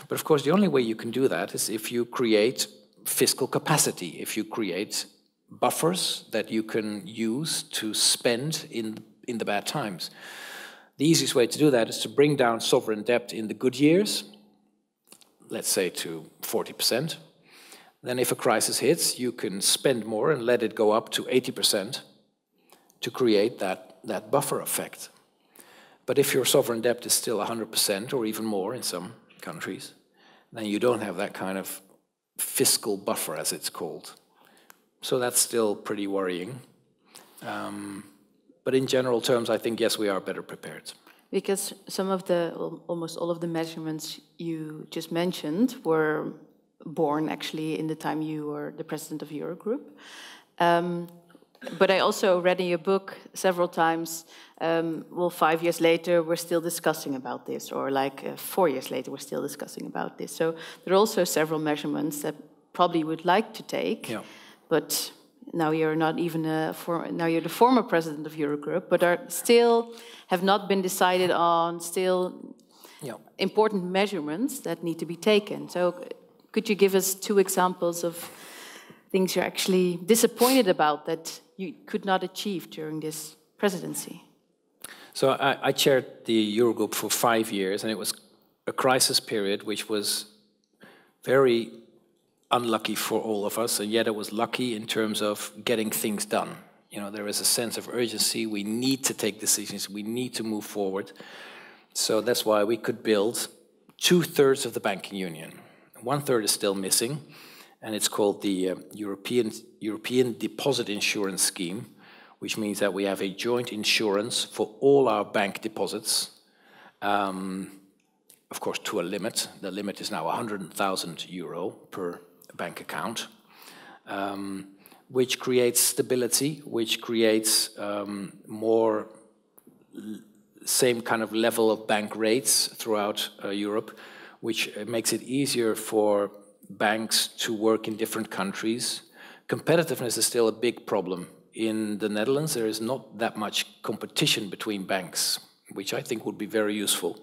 But of course, the only way you can do that is if you create fiscal capacity, if you create buffers that you can use to spend in the bad times. The easiest way to do that is to bring down sovereign debt in the good years, let's say to 40%. Then if a crisis hits, you can spend more and let it go up to 80% to create that buffer effect. But if your sovereign debt is still 100% or even more in some countries, then you don't have that kind of fiscal buffer, as it's called. So that's still pretty worrying. But in general terms, I think, yes, we are better prepared. Because some of almost all of the measurements you just mentioned were born actually in the time you were the president of Eurogroup. But I also read in your book several times, 5 years later, we're still discussing about this, or like 4 years later, we're still discussing about this. So there are also several measurements that probably would like to take, yeah. But now you're not even now you're the former president of Eurogroup, but have not been decided on, still yeah. Important measurements that need to be taken. So could you give us 2 examples of things you're actually disappointed about that you could not achieve during this presidency? So I chaired the Eurogroup for 5 years, and it was a crisis period which was very unlucky for all of us, and yet it was lucky in terms of getting things done. You know, there is a sense of urgency. We need to take decisions. We need to move forward. So that's why we could build 2/3 of the banking union. 1/3 is still missing, and it's called the European Deposit Insurance Scheme, which means that we have a joint insurance for all our bank deposits, of course to a limit. The limit is now 100,000 euro per bank account, which creates stability, which creates more same kind of level of bank rates throughout Europe, which makes it easier for banks to work in different countries. Competitiveness is still a big problem. In the Netherlands, there is not that much competition between banks, which I think would be very useful.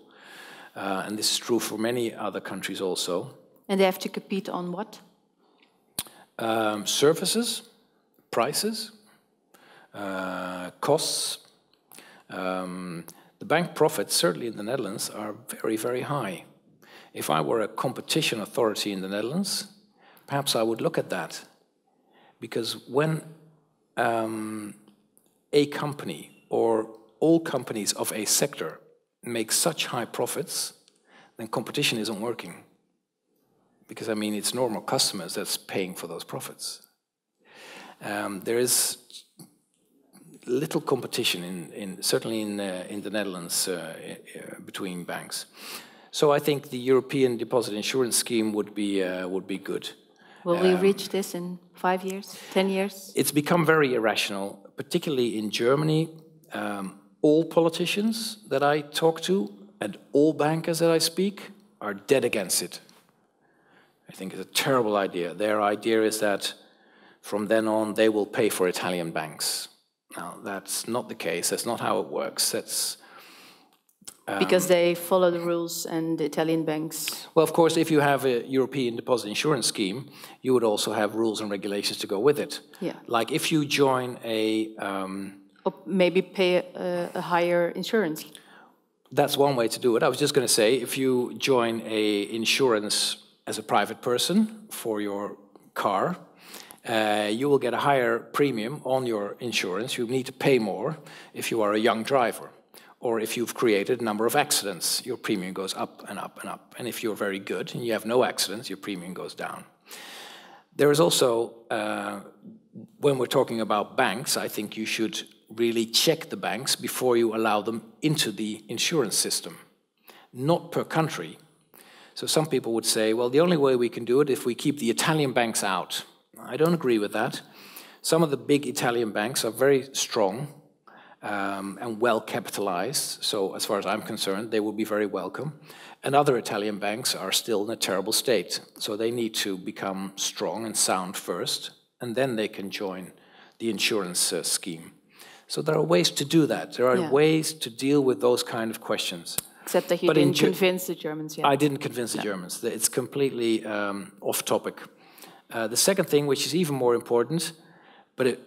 And this is true for many other countries also. And they have to compete on what? Services, prices, costs. The bank profits, certainly in the Netherlands, are very, very high. If I were a competition authority in the Netherlands, perhaps I would look at that. Because when a company or all companies of a sector make such high profits, then competition isn't working. Because, I mean, it's normal customers that's paying for those profits. There is little competition, certainly in the Netherlands, between banks. So I think the European Deposit Insurance Scheme would be good. Will we reach this in 5 years, 10 years? It's become very irrational, particularly in Germany. All politicians that I talk to and all bankers that I speak are dead against it. I think it's a terrible idea. Their idea is that from then on they will pay for Italian banks. Now, that's not the case. That's not how it works. That's because they follow the rules and the Italian banks. Well, of course, if you have a European Deposit Insurance Scheme, you would also have rules and regulations to go with it. Yeah. Like if you join a... or maybe pay a higher insurance. That's one way to do it. I was just going to say, if you join a insurance as a private person for your car, you will get a higher premium on your insurance. You need to pay more if you are a young driver. Or if you've created a number of accidents, your premium goes up and up and up. And if you're very good and you have no accidents, your premium goes down. There is also, when we're talking about banks, I think you should really check the banks before you allow them into the insurance system, not per country. So some people would say, well, the only way we can do it is if we keep the Italian banks out. I don't agree with that. Some of the big Italian banks are very strong and well capitalized, so as far as I'm concerned, they will be very welcome. And other Italian banks are still in a terrible state, so they need to become strong and sound first, and then they can join the insurance scheme. So there are ways to do that. There are ways to deal with those kind of questions. Except that you didn't convince the Germans yet. I didn't convince the Germans. It's completely off topic. The second thing, which is even more important, but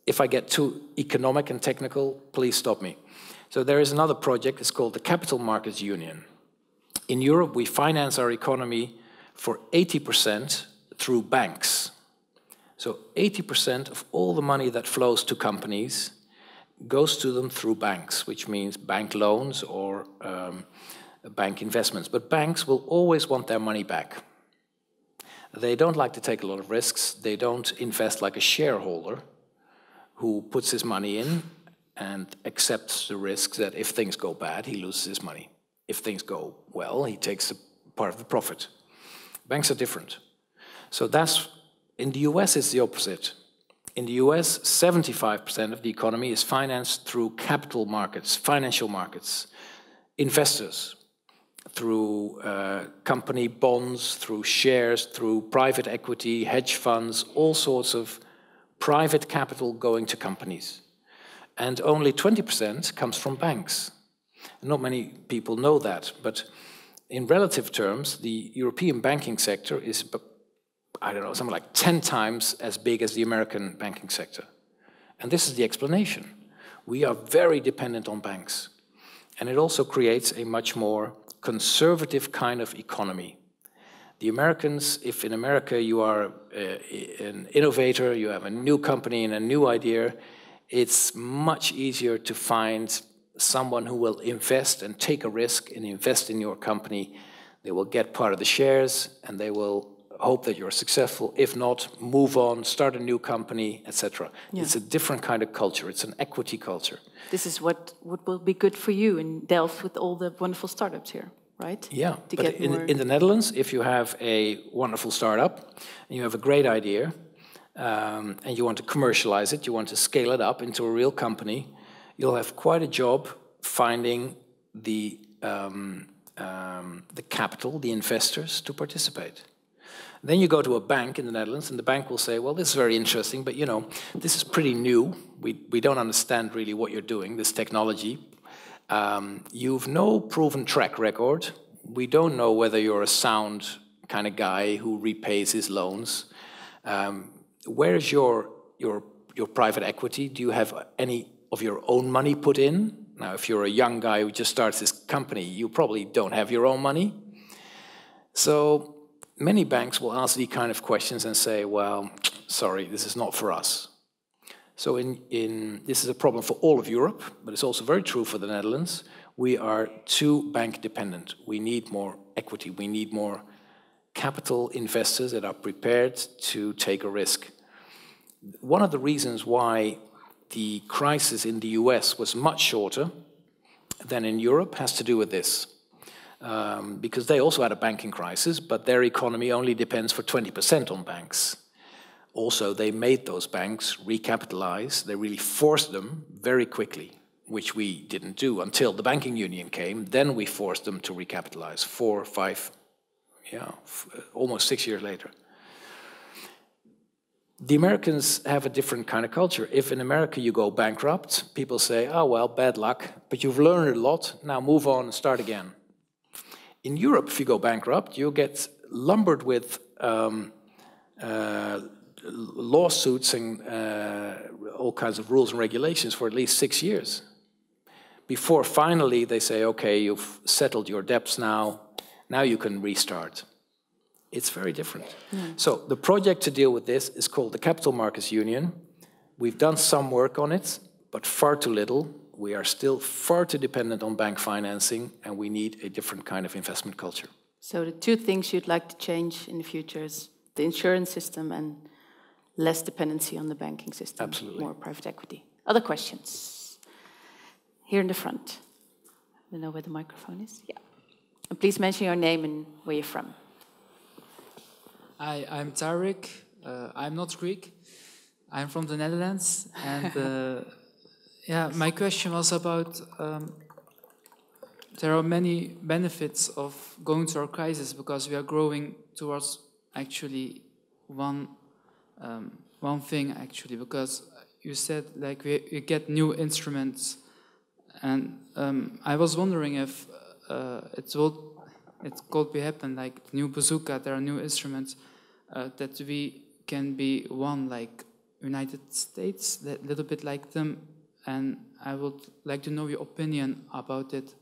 if I get too economic and technical, please stop me. So there is another project, it's called the Capital Markets Union. In Europe, we finance our economy for 80% through banks. So 80% of all the money that flows to companies goes to them through banks, which means bank loans or bank investments. But banks will always want their money back. They don't like to take a lot of risks. They don't invest like a shareholder who puts his money in and accepts the risks that if things go bad, he loses his money. If things go well, he takes a part of the profit. Banks are different. So that's, in the US, it's the opposite. In the US, 75% of the economy is financed through capital markets, financial markets, investors, through company bonds, through shares, through private equity, hedge funds, all sorts of private capital going to companies. And only 20% comes from banks. Not many people know that, but in relative terms, the European banking sector is, I don't know, something like 10 times as big as the American banking sector. And this is the explanation. We are very dependent on banks. And it also creates a much more conservative kind of economy. The Americans, if in America you are an innovator, you have a new company and a new idea, it's much easier to find someone who will invest and take a risk and invest in your company they will get part of the shares, and they will hope that you're successful. If not, move on, start a new company, etc. Yeah. It's a different kind of culture. It's an equity culture. This is what will be good for you in Delft with all the wonderful startups here, right? Yeah, but in the Netherlands, if you have a wonderful startup and you have a great idea and you want to commercialize it, you want to scale it up into a real company, you'll have quite a job finding the capital, the investors to participate. Then you go to a bank in the Netherlands, and the bank will say, well, this is very interesting, but you know, this is pretty new. We don't understand really what you're doing, this technology. You've no proven track record. We don't know whether you're a sound kind of guy who repays his loans. Where is your private equity? Do you have any of your own money put in? Now, if you're a young guy who just starts this company, you probably don't have your own money. So many banks will ask these kind of questions and say, well, sorry, this is not for us. So this is a problem for all of Europe, but it's also very true for the Netherlands. We are too bank dependent. We need more equity. We need more capital investors that are prepared to take a risk. One of the reasons why the crisis in the US was much shorter than in Europe has to do with this. Because they also had a banking crisis, but their economy only depends for 20% on banks. Also, they made those banks recapitalize. They really forced them very quickly, which we didn't do until the banking union came. Then we forced them to recapitalize 4, 5, almost 6 years later. The Americans have a different kind of culture. If in America you go bankrupt, people say, oh, well, bad luck, but you've learned a lot, now move on and start again. In Europe, if you go bankrupt, you get lumbered with lawsuits and all kinds of rules and regulations for at least 6 years. Before finally they say, okay, you've settled your debts now you can restart. It's very different. So the project to deal with this is called the Capital Markets Union. We've done some work on it, but far too little. We are still far too dependent on bank financing, and we need a different kind of investment culture. So the two things you'd like to change in the future is the insurance system and less dependency on the banking system. Absolutely. More private equity. Other questions? Here in the front. I don't know where the microphone is. Yeah. And please mention your name and where you're from. Hi, I'm Tarek. I'm not Greek. I'm from the Netherlands. And yeah, my question was about there are many benefits of going through our crisis because we are growing towards actually one thing actually, because you said like we get new instruments, and I was wondering if it could be happen like new bazooka. There are new instruments that we can be one like United States, a little bit like them, and I would like to know your opinion about it.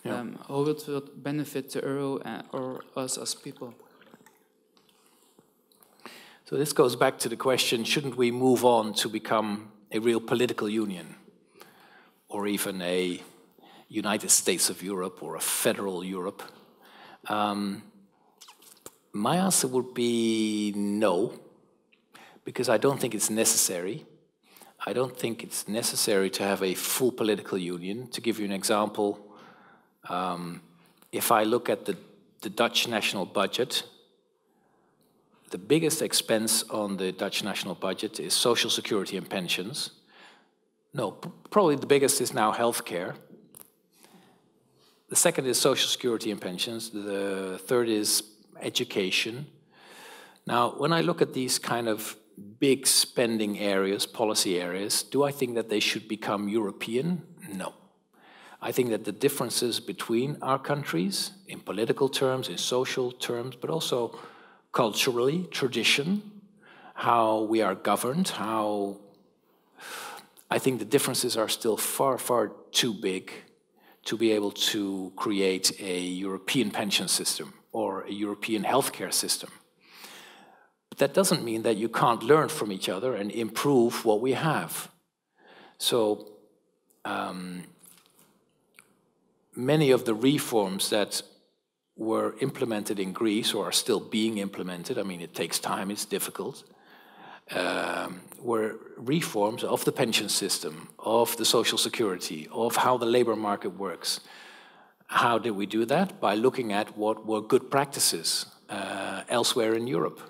Yeah. How it will benefit the euro or us as people. So this goes back to the question, shouldn't we move on to become a real political union? Or even a United States of Europe or a federal Europe? My answer would be no, because I don't think it's necessary. I don't think it's necessary to have a full political union. To give you an example, if I look at the Dutch national budget, the biggest expense on the Dutch national budget is social security and pensions. No, probably the biggest is now healthcare. The second is social security and pensions. The third is education. Now, when I look at these kind of big spending areas, policy areas, do I think that they should become European? No. I think that the differences between our countries, in political terms, in social terms, but also culturally, tradition, how we are governed, I think the differences are still far, far too big to be able to create a European pension system or a European healthcare system. But that doesn't mean that you can't learn from each other and improve what we have. So many of the reforms that were implemented in Greece or are still being implemented, I mean, it takes time, it's difficult, were reforms of the pension system, of the social security, of how the labor market works. How did we do that? By looking at what were good practices elsewhere in Europe.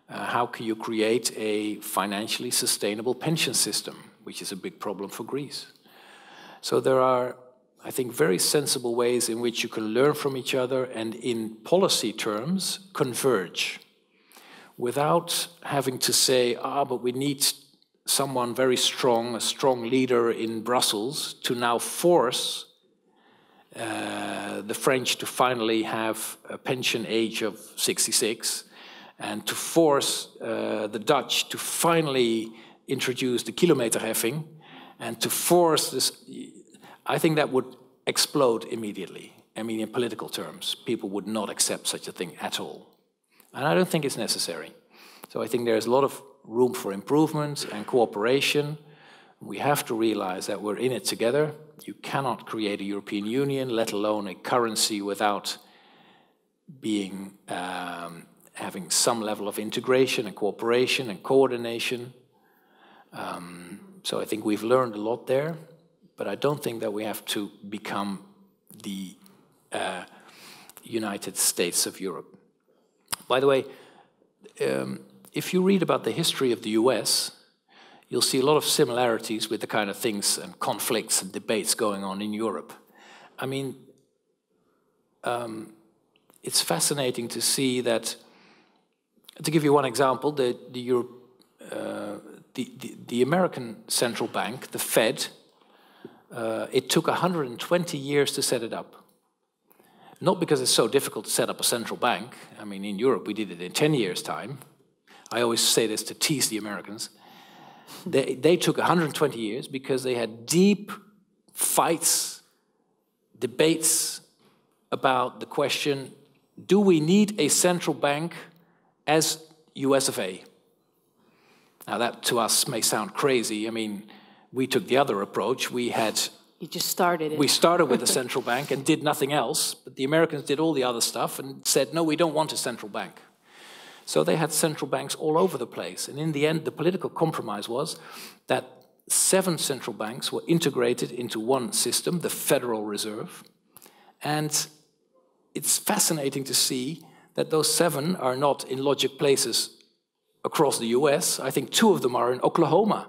How can you create a financially sustainable pension system, which is a big problem for Greece? So there are, I think, very sensible ways in which you can learn from each other and in policy terms converge without having to say, but we need someone very strong, a strong leader in Brussels to now force the French to finally have a pension age of 66 and to force the Dutch to finally introduce the kilometerheffing and to force this. I think that would explode immediately. I mean, in political terms, people would not accept such a thing at all. And I don't think it's necessary. So I think there's a lot of room for improvement and cooperation. We have to realize that we're in it together. You cannot create a European Union, let alone a currency, without being having some level of integration and cooperation and coordination. So I think we've learned a lot there, but I don't think that we have to become the United States of Europe. By the way, if you read about the history of the US, you'll see a lot of similarities with the kind of things and conflicts and debates going on in Europe. I mean, it's fascinating to see that. To give you one example, the American central bank, the Fed, it took 120 years to set it up. Not because it's so difficult to set up a central bank. I mean, in Europe, we did it in 10 years' time. I always say this to tease the Americans. They took 120 years because they had deep fights, debates about the question, do we need a central bank as US of A? Now that to us may sound crazy. I mean, we took the other approach. You just started it. We started with a central bank and did nothing else, but the Americans did all the other stuff and said, no, we don't want a central bank. So they had central banks all over the place. And in the end, the political compromise was that 7 central banks were integrated into one system, the Federal Reserve. And it's fascinating to see that those 7 are not in logic places across the US. I think 2 of them are in Oklahoma.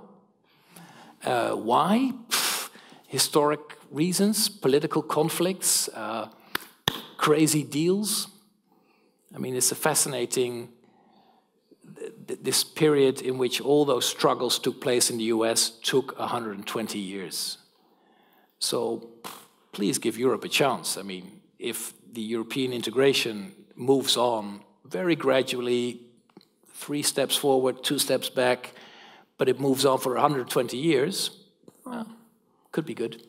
Why? Historic reasons, political conflicts, crazy deals. I mean, it's a fascinating, this period in which all those struggles took place in the US took 120 years. So please give Europe a chance. I mean, if the European integration moves on very gradually, 3 steps forward, 2 steps back, but it moves on for 120 years, well, could be good.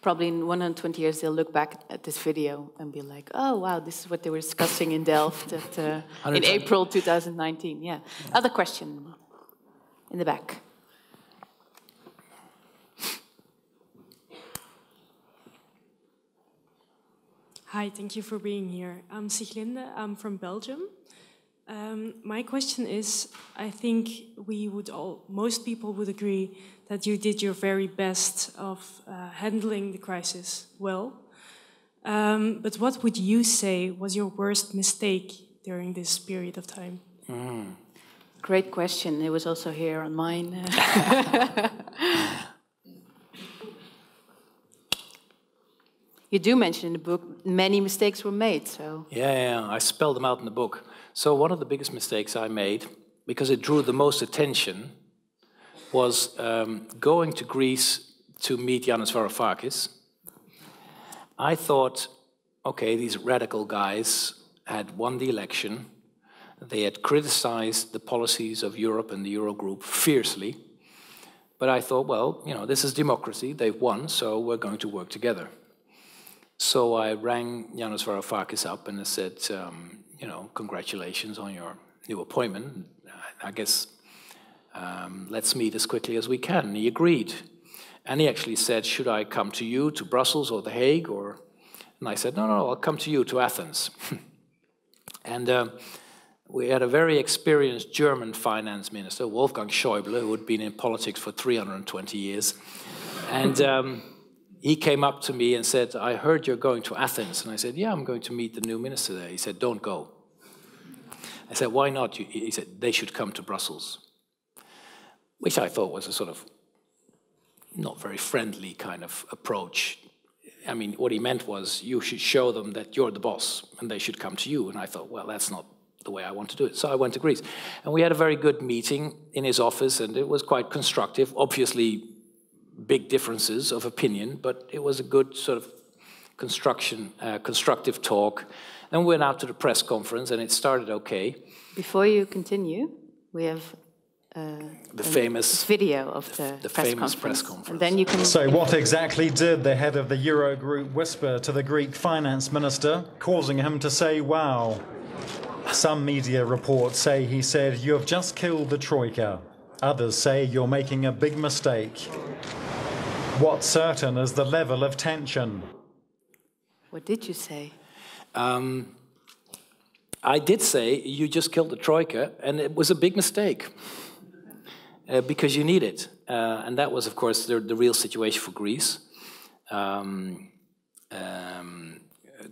Probably in 120 years, they'll look back at this video and be like, oh, wow, this is what they were discussing in Delft in April 2019. Yeah. Other question in the back. Hi, thank you for being here. I'm Siglinde, I'm from Belgium. My question is, I think most people would agree that you did your very best of handling the crisis well. But what would you say was your worst mistake during this period of time? Great question. It was also here on mine. You do mention in the book many mistakes were made, so... Yeah, I spelled them out in the book. So one of the biggest mistakes I made, because it drew the most attention, was going to Greece to meet Yanis Varoufakis. I thought, okay, these radical guys had won the election. They had criticized the policies of Europe and the Eurogroup fiercely. But I thought, well, you know, this is democracy. They've won, so we're going to work together. So I rang Yanis Varoufakis up and I said, you know, congratulations on your new appointment. I guess let's meet as quickly as we can. And he agreed. And he actually said, should I come to you, to Brussels or The Hague? Or And I said, no, I'll come to you, to Athens. And we had a very experienced German finance minister, Wolfgang Schäuble, who had been in politics for 320 years. And he came up to me and said, I heard you're going to Athens. And I said, yeah, I'm going to meet the new minister there. He said, don't go. I said, why not? He said, they should come to Brussels. Which I thought was a sort of not very friendly kind of approach. I mean, what he meant was, you should show them that you're the boss, and they should come to you. And I thought, well, that's not the way I want to do it. So I went to Greece. And we had a very good meeting in his office, and it was quite constructive. Obviously, big differences of opinion, but it was a good sort of constructive talk. Then we went out to the press conference, and it started okay. Before you continue, we have the famous video of the press conference. And then you can. So what exactly did the head of the Eurogroup whisper to the Greek finance minister, causing him to say, wow? Some media reports say he said, you have just killed the Troika. Others say you're making a big mistake. What's certain is the level of tension. What did you say? I did say, you just killed the Troika, and it was a big mistake. Because you need it. And that was, of course, the real situation for Greece.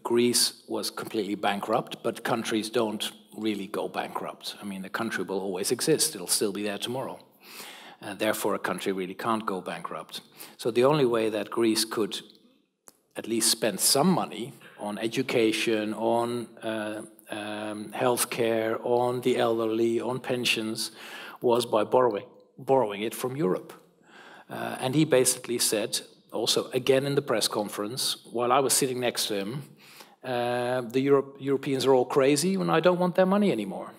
Greece was completely bankrupt, but countries don't really go bankrupt. I mean, the country will always exist. It'll still be there tomorrow. Therefore, a country really can't go bankrupt. So the only way that Greece could at least spend some money on education, on healthcare, on the elderly, on pensions, was by borrowing it from Europe. And he basically said, also again in the press conference, while I was sitting next to him, the Europeans are all crazy and I don't want their money anymore.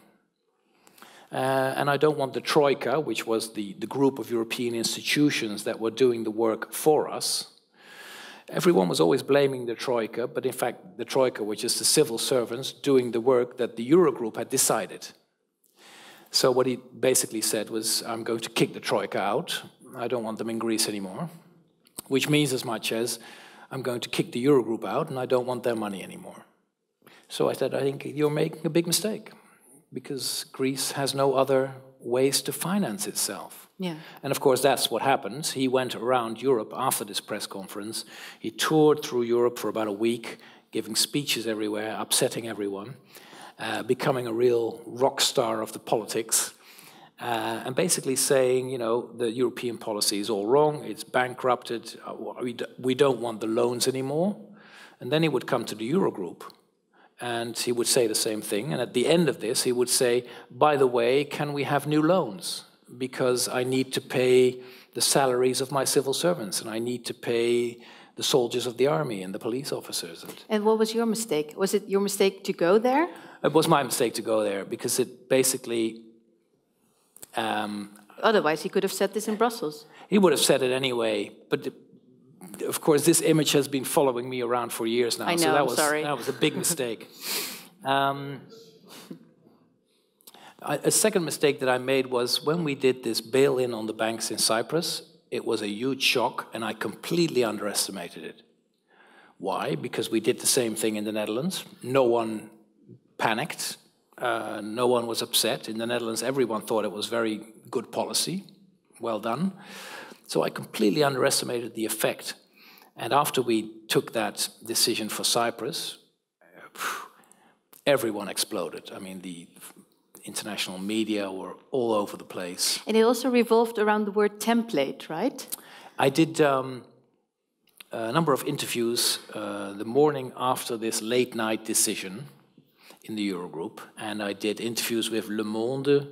And I don't want the Troika, which was the group of European institutions that were doing the work for us. Everyone was always blaming the Troika, but in fact the Troika were just the civil servants doing the work that the Eurogroup had decided. So what he basically said was, I'm going to kick the Troika out. I don't want them in Greece anymore. Which means as much as, I'm going to kick the Eurogroup out and I don't want their money anymore. So I said, I think you're making a big mistake because Greece has no other ways to finance itself. Yeah. And of course, that's what happened. He went around Europe after this press conference. He toured through Europe for about a week, giving speeches everywhere, upsetting everyone. Becoming a real rock star of the politics, and basically saying, you know, the European policy is all wrong, it's bankrupted, we don't want the loans anymore. And then he would come to the Eurogroup, and he would say the same thing. And at the end of this, he would say, by the way, can we have new loans? Because I need to pay the salaries of my civil servants, and I need to pay the soldiers of the army and the police officers. And what was your mistake? Was it your mistake to go there? It was my mistake to go there because it basically... Otherwise, he could have said this in Brussels. He would have said it anyway, but of course this image has been following me around for years now. I know, so that was a big mistake. A second mistake that I made was when we did this bail-in on the banks in Cyprus, it was a huge shock and I completely underestimated it. Why? Because we did the same thing in the Netherlands. No one panicked. No one was upset. In the Netherlands, everyone thought it was very good policy. Well done. So I completely underestimated the effect. And after we took that decision for Cyprus, everyone exploded. I mean, the international media were all over the place. And it also revolved around the word template, right? I did a number of interviews the morning after this late-night decision in the Eurogroup, and I did interviews with Le Monde,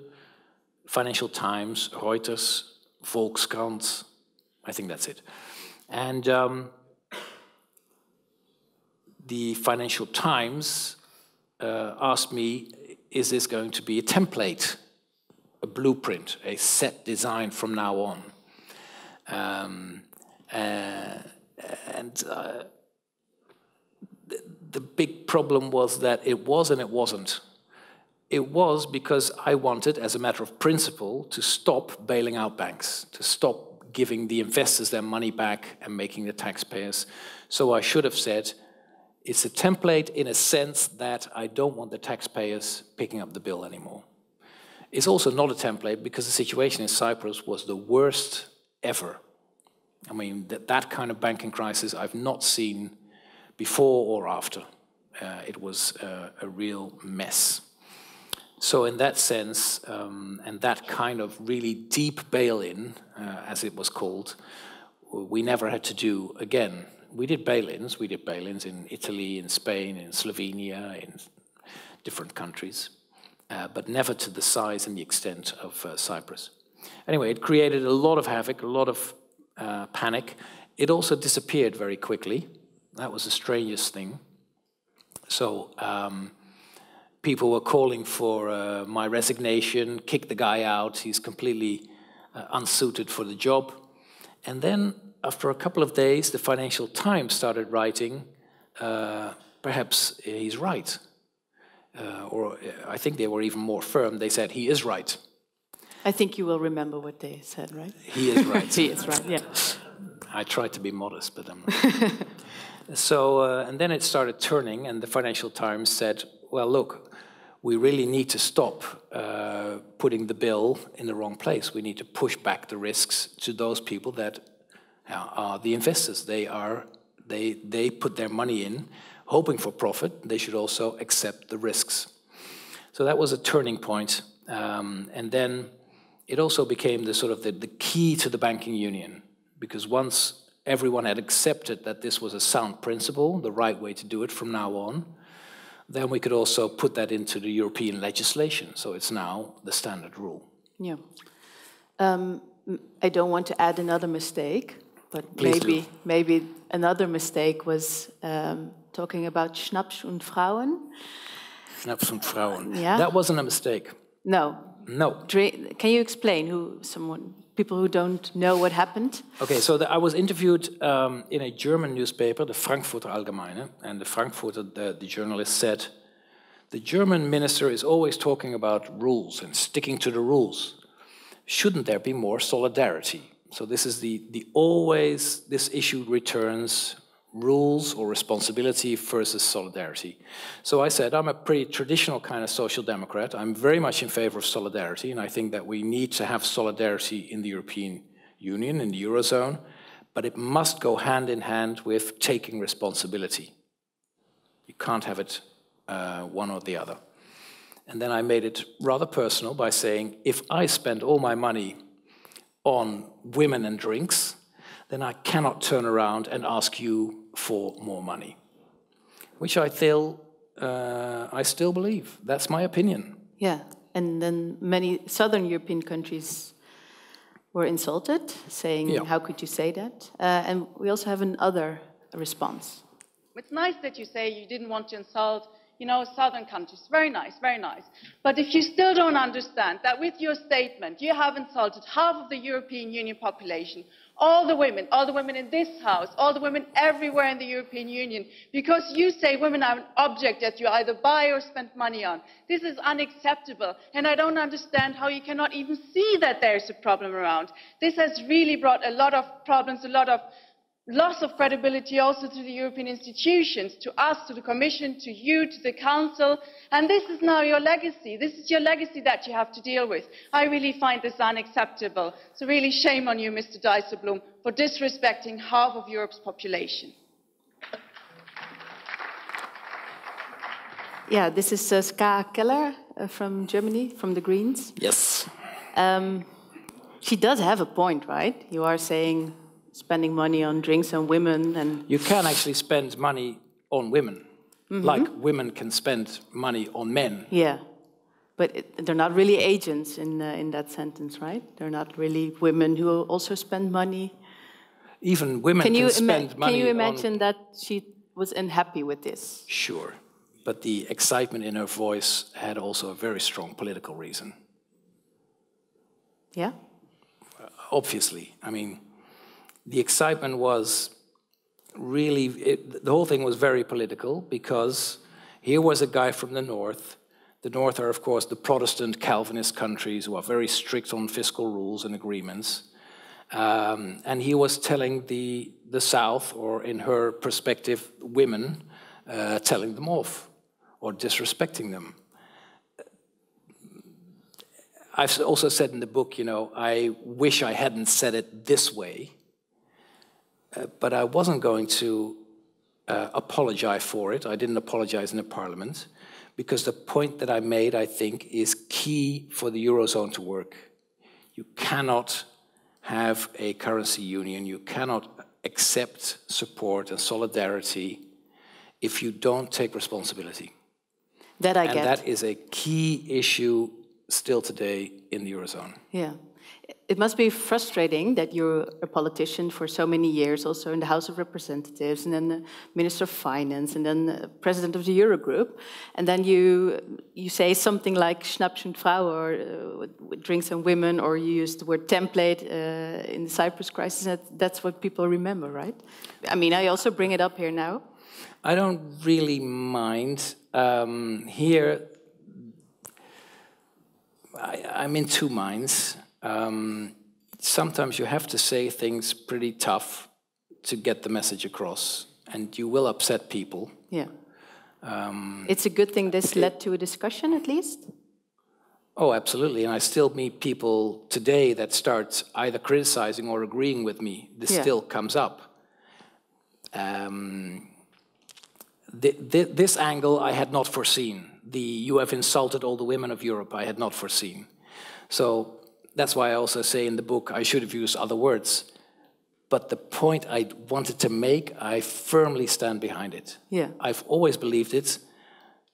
Financial Times, Reuters, Volkskrant, I think that's it. And the Financial Times asked me, is this going to be a template, a blueprint, a set design from now on? The big problem was that it was and it wasn't. It was because I wanted, as a matter of principle, to stop bailing out banks, to stop giving the investors their money back and making the taxpayers. So I should have said, It's a template in a sense that I don't want the taxpayers picking up the bill anymore. It's also not a template because the situation in Cyprus was the worst ever. I mean, that kind of banking crisis I've not seen before or after. It was a real mess. So in that sense, and that kind of really deep bail-in, as it was called, we never had to do again. We did bail-ins in Italy, in Spain, in Slovenia, in different countries, but never to the size and the extent of Cyprus. Anyway, it created a lot of havoc, a lot of panic. It also disappeared very quickly. That was the strangest thing. So people were calling for my resignation, kick the guy out, he's completely unsuited for the job. And then after a couple of days, the Financial Times started writing, perhaps he's right. Or I think they were even more firm. They said, he is right. I think you will remember what they said, right? He is right. He is right, yeah. I tried to be modest, but I'm not. So, and then it started turning, and the Financial Times said, well, look, we really need to stop putting the bill in the wrong place. We need to push back the risks to those people that are the investors. They put their money in, hoping for profit. They should also accept the risks. So that was a turning point. And then it also became the sort of the key to the banking union, because once everyone had accepted that this was a sound principle, the right way to do it from now on, then we could also put that into the European legislation. So it's now the standard rule. Yeah. I don't want to add another mistake, but maybe another mistake was talking about Schnaps und Frauen. Schnaps und Frauen. Yeah. That wasn't a mistake. No. No. Can you explain people who don't know what happened? Okay, so I was interviewed in a German newspaper, the Frankfurter Allgemeine, and the Frankfurter, the journalist said, the German minister is always talking about rules and sticking to the rules. Shouldn't there be more solidarity? So this is this issue returns, rules or responsibility versus solidarity. So I said, I'm a pretty traditional kind of social democrat. I'm very much in favor of solidarity, and I think that we need to have solidarity in the European Union, in the Eurozone, but it must go hand in hand with taking responsibility. You can't have it one or the other. And then I made it rather personal by saying, if I spend all my money on women and drinks, then I cannot turn around and ask you for more money, which I still believe. That's my opinion. Yeah, and then many southern European countries were insulted, saying, how could you say that? And we also have another response. It's nice that you say you didn't want to insult, southern countries. Very nice, very nice. But if you still don't understand that with your statement, you have insulted half of the European Union population, all the women in this house, all the women everywhere in the European Union, because you say women are an object that you either buy or spend money on. This is unacceptable, and I don't understand how you cannot even see that there is a problem around. This has really brought a lot of problems, a lot of loss of credibility also to the European institutions, to us, to the Commission, to you, to the Council, and this is now your legacy. This is your legacy that you have to deal with. I really find this unacceptable. So really shame on you, Mr. Dijsselbloem, for disrespecting half of Europe's population. Yeah, this is Ska Keller from Germany, from the Greens. Yes. She does have a point, right? You are saying spending money on drinks and women, and you can actually spend money on women, like women can spend money on men. Yeah, but they're not really agents in that sentence, right? They're not really women who also spend money. Even women can spend money. Can you imagine that she was unhappy with this? Sure, but the excitement in her voice had also a very strong political reason. Yeah? Obviously, I mean, the excitement was really, the whole thing was very political, because here was a guy from the North. The North are, of course, the Protestant Calvinist countries who are very strict on fiscal rules and agreements. And he was telling the South, or in her perspective, women, telling them off or disrespecting them. I've also said in the book, you know, I wish I hadn't said it this way, but I wasn't going to apologize for it. I didn't apologize in the Parliament, because the point that I made, I think, is key for the Eurozone to work. You cannot have a currency union, you cannot accept support and solidarity if you don't take responsibility. That I get. And that is a key issue still today in the Eurozone. Yeah. It must be frustrating that you're a politician for so many years, also in the House of Representatives, and then the Minister of Finance, and then the President of the Eurogroup, and then you say something like Schnaps und Frau, or drinks and women, or you use the word template in the Cyprus crisis. That's what people remember, right? I mean, I also bring it up here now. I don't really mind. Here, I'm in two minds. Sometimes you have to say things pretty tough to get the message across, and you will upset people. Yeah. It's a good thing this led to a discussion, at least? Oh, absolutely. And I still meet people today that start either criticizing or agreeing with me. This still comes up. This angle I had not foreseen. You have insulted all the women of Europe, I had not foreseen. So that's why I also say in the book I should have used other words. But the point I wanted to make, I firmly stand behind it. Yeah. I've always believed it.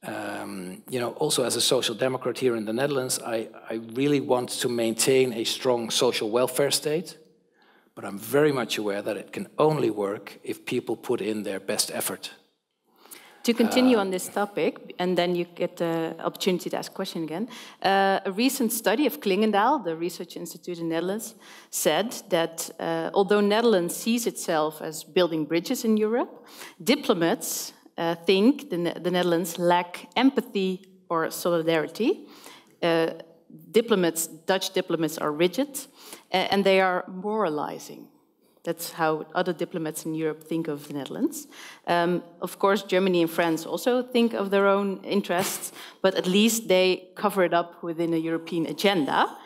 You know, also as a social democrat here in the Netherlands, I really want to maintain a strong social welfare state. But I'm very much aware that it can only work if people put in their best effort. To continue on this topic, and then you get the opportunity to ask a question again, a recent study of Klingendaal, the research institute in the Netherlands, said that although Netherlands sees itself as building bridges in Europe, diplomats think the Netherlands lack empathy or solidarity. Dutch diplomats are rigid, and they are moralizing. That's how other diplomats in Europe think of the Netherlands. Of course, Germany and France also think of their own interests, but at least they cover it up within a European agenda,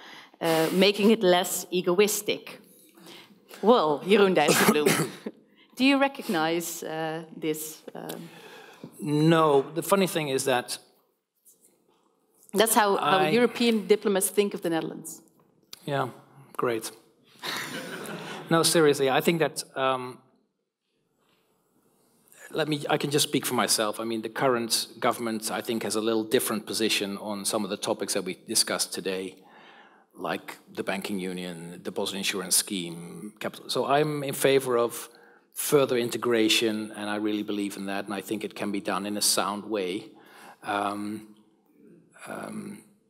making it less egoistic. Well, Jeroen Dijsselbloem, do you recognize this? No, the funny thing is that... That's how European diplomats think of the Netherlands. Yeah, great. No, seriously, I think that, I can just speak for myself. I mean, the current government, I think, has a little different position on some of the topics that we discussed today, like the banking union, deposit insurance scheme, capital. So I'm in favor of further integration, and I really believe in that, and I think it can be done in a sound way.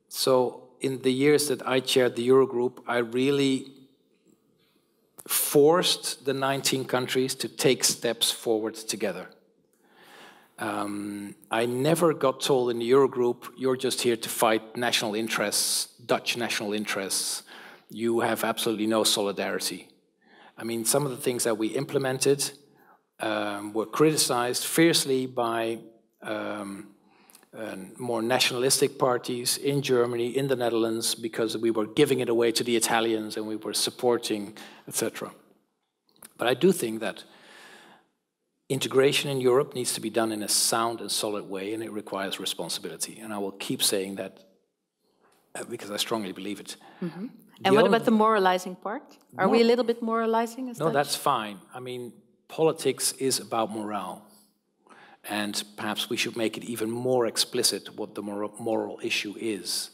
So in the years that I chaired the Eurogroup, I really forced the 19 countries to take steps forward together. I never got told in the Eurogroup, you're just here to fight national interests, Dutch national interests. You have absolutely no solidarity. I mean, some of the things that we implemented were criticized fiercely by more nationalistic parties in Germany, in the Netherlands, because we were giving it away to the Italians and we were supporting, etc. But I do think that integration in Europe needs to be done in a sound and solid way, and it requires responsibility. And I will keep saying that because I strongly believe it. Mm-hmm. And what about the moralizing part? Are we a little bit moralizing? No, that's fine. I mean, politics is about morale. And perhaps we should make it even more explicit what the moral issue is.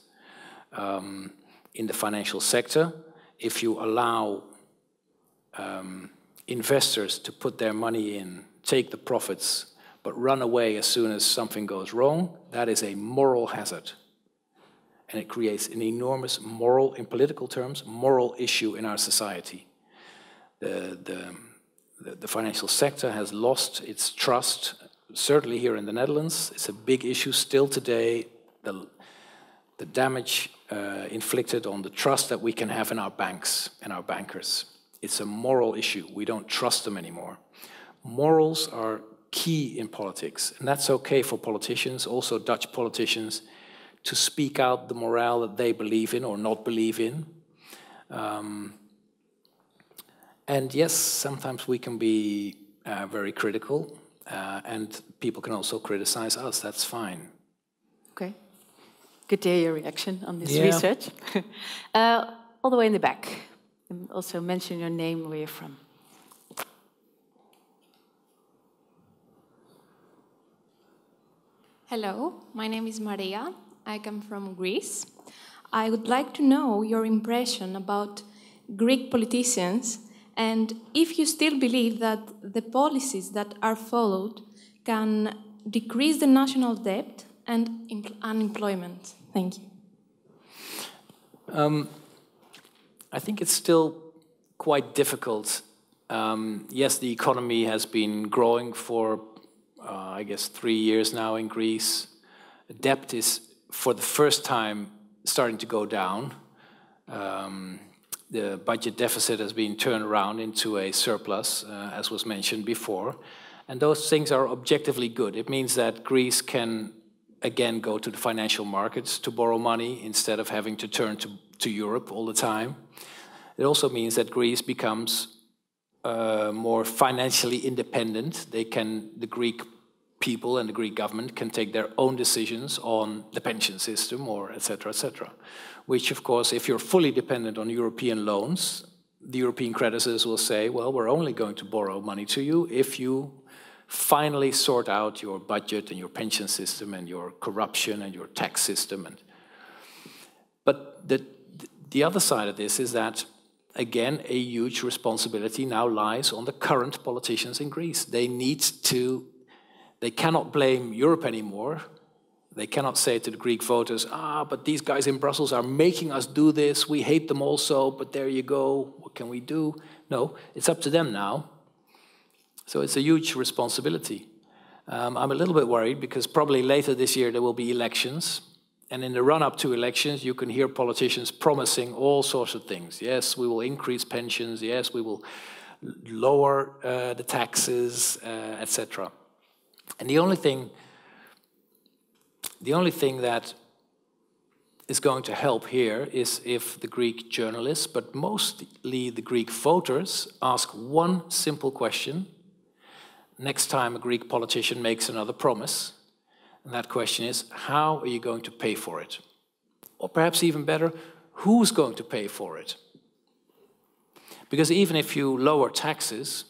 In the financial sector, if you allow investors to put their money in, take the profits, but run away as soon as something goes wrong, that is a moral hazard. And it creates an enormous moral, in political terms, moral issue in our society. The financial sector has lost its trust. Certainly here in the Netherlands, it's a big issue still today, the damage inflicted on the trust that we can have in our banks and our bankers. It's a moral issue. We don't trust them anymore. Morals are key in politics. And that's okay for politicians, also Dutch politicians, to speak out the morale that they believe in or not believe in. And yes, sometimes we can be very critical, and people can also criticize us. That's fine. Okay. Good to hear your reaction on this research. All the way in the back. And also mention your name, where you're from. Hello, my name is Maria. I come from Greece. I would like to know your impression about Greek politicians and if you still believe that the policies that are followed can decrease the national debt and unemployment. Thank you. I think it's still quite difficult. Yes, the economy has been growing for, I guess, 3 years now in Greece. Debt is, for the first time, starting to go down. The budget deficit has been turned around into a surplus, as was mentioned before. And those things are objectively good. It means that Greece can, again, go to the financial markets to borrow money instead of having to turn to Europe all the time. It also means that Greece becomes more financially independent. The Greek people and the Greek government can take their own decisions on the pension system or et cetera, which of course, if you're fully dependent on European loans, the European creditors will say, well, we're only going to borrow money to you if you finally sort out your budget and your pension system and your corruption and your tax system. But the other side of this is that, again, a huge responsibility now lies on the current politicians in Greece. They cannot blame Europe anymore. They cannot say to the Greek voters, but these guys in Brussels are making us do this, we hate them also, but there you go, what can we do? No, it's up to them now. So it's a huge responsibility. I'm a little bit worried because probably later this year there will be elections. And in the run-up to elections, you can hear politicians promising all sorts of things. Yes, we will increase pensions. Yes, we will lower the taxes, etc. And the only thing that is going to help here is if the Greek journalists, but mostly the Greek voters, ask one simple question next time a Greek politician makes another promise. And that question is, how are you going to pay for it? Or perhaps even better, who's going to pay for it? Because even if you lower taxes,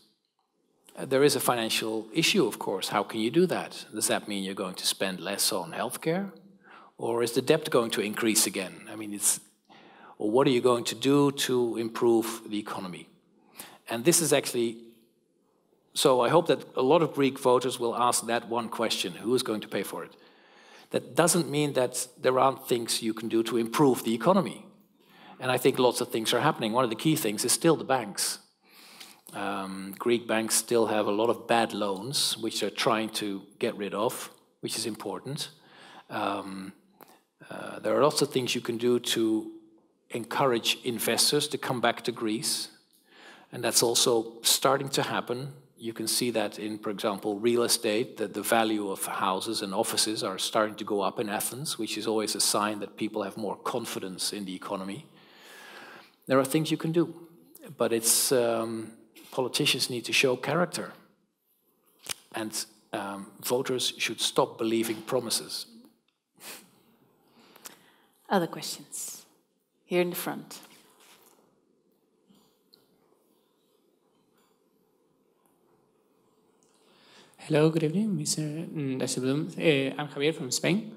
there is a financial issue, of course. How can you do that? Does that mean you're going to spend less on healthcare? Or is the debt going to increase again? I mean, or what are you going to do to improve the economy? And this is actually, so I hope that a lot of Greek voters will ask that one question, who is going to pay for it? That doesn't mean that there aren't things you can do to improve the economy. And I think lots of things are happening. One of the key things is still the banks. Greek banks still have a lot of bad loans, which they're trying to get rid of, which is important. There are lots of things you can do to encourage investors to come back to Greece. And that's also starting to happen. You can see that in, for example, real estate, that the value of houses and offices are starting to go up in Athens, which is always a sign that people have more confidence in the economy. There are things you can do, but it's politicians need to show character, and voters should stop believing promises. Other questions? Here in the front. Hello, good evening, Mr. Dijsselbloem. I'm Javier from Spain.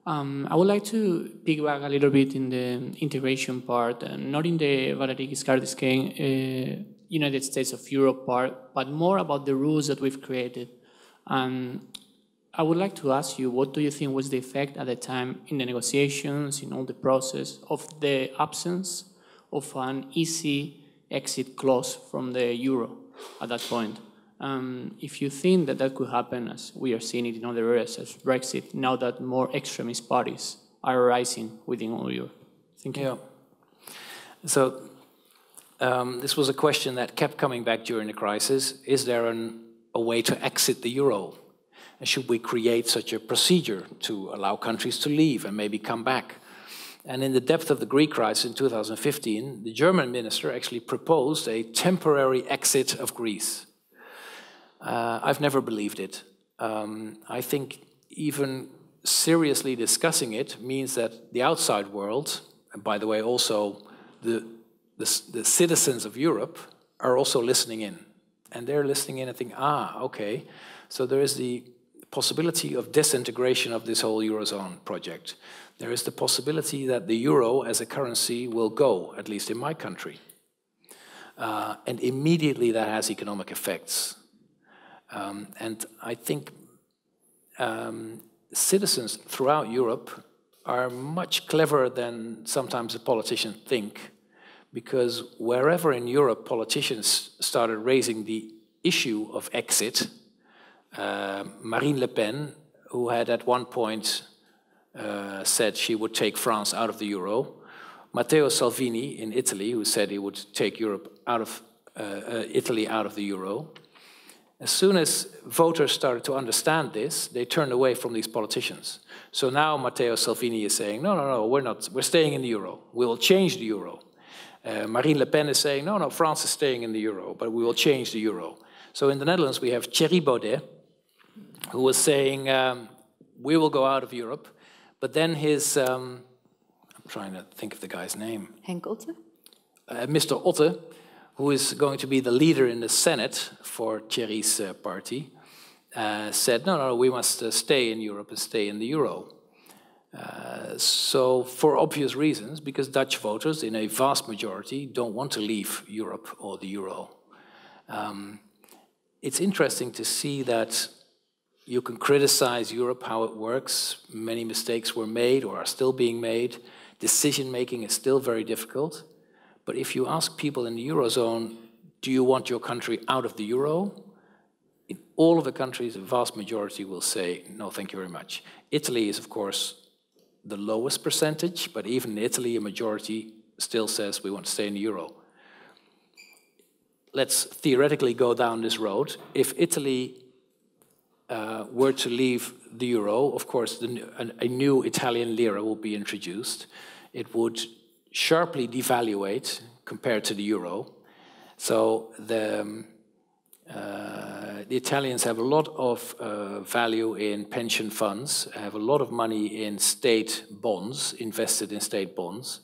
I would like to piggyback a little bit in the integration part, not in the Valery Giscard-d'Estaing United States of Europe part, but more about the rules that we've created. I would like to ask you, what do you think was the effect at the time in the negotiations, in all the process, of the absence of an easy exit clause from the euro at that point? If you think that that could happen, as we are seeing it in other areas, as Brexit, now that more extremist parties are rising within all Europe. Thank you. Yeah. So this was a question that kept coming back during the crisis. Is there an a way to exit the euro? And should we create such a procedure to allow countries to leave and maybe come back? And in the depth of the Greek crisis in 2015, the German minister actually proposed a temporary exit of Greece. I've never believed it. I think even seriously discussing it means that the outside world, and by the way also the citizens of Europe, are also listening in. And they're listening in and think, okay, so there is the possibility of disintegration of this whole Eurozone project. There is the possibility that the euro as a currency will go, at least in my country. And immediately that has economic effects. And I think citizens throughout Europe are much cleverer than sometimes the politicians think, because wherever in Europe politicians started raising the issue of exit, Marine Le Pen, who had at one point said she would take France out of the euro, Matteo Salvini in Italy, who said he would take Europe out of Italy out of the euro. As soon as voters started to understand this, they turned away from these politicians. So now Matteo Salvini is saying, no, we're staying in the euro. We will change the euro. Marine Le Pen is saying, no, France is staying in the euro, but we will change the euro. So in the Netherlands, we have Thierry Baudet, who was saying, we will go out of Europe. But then his, I'm trying to think of the guy's name. Henk Otte? Mr. Otte, who is going to be the leader in the Senate for Thierry's party, said, no, we must stay in Europe and stay in the euro. So for obvious reasons, because Dutch voters in a vast majority don't want to leave Europe or the euro. It's interesting to see that you can criticize Europe, how it works. Many mistakes were made or are still being made. Decision-making is still very difficult. But if you ask people in the Eurozone, do you want your country out of the euro? In all of the countries, a vast majority will say, no, thank you very much. Italy is, of course, the lowest percentage, but even in Italy, a majority still says we want to stay in the euro. Let's theoretically go down this road. If Italy were to leave the euro, of course, a new Italian lira will be introduced. It would sharply devaluate compared to the euro. So the Italians have a lot of value in pension funds, have a lot of money in state bonds, invested in state bonds.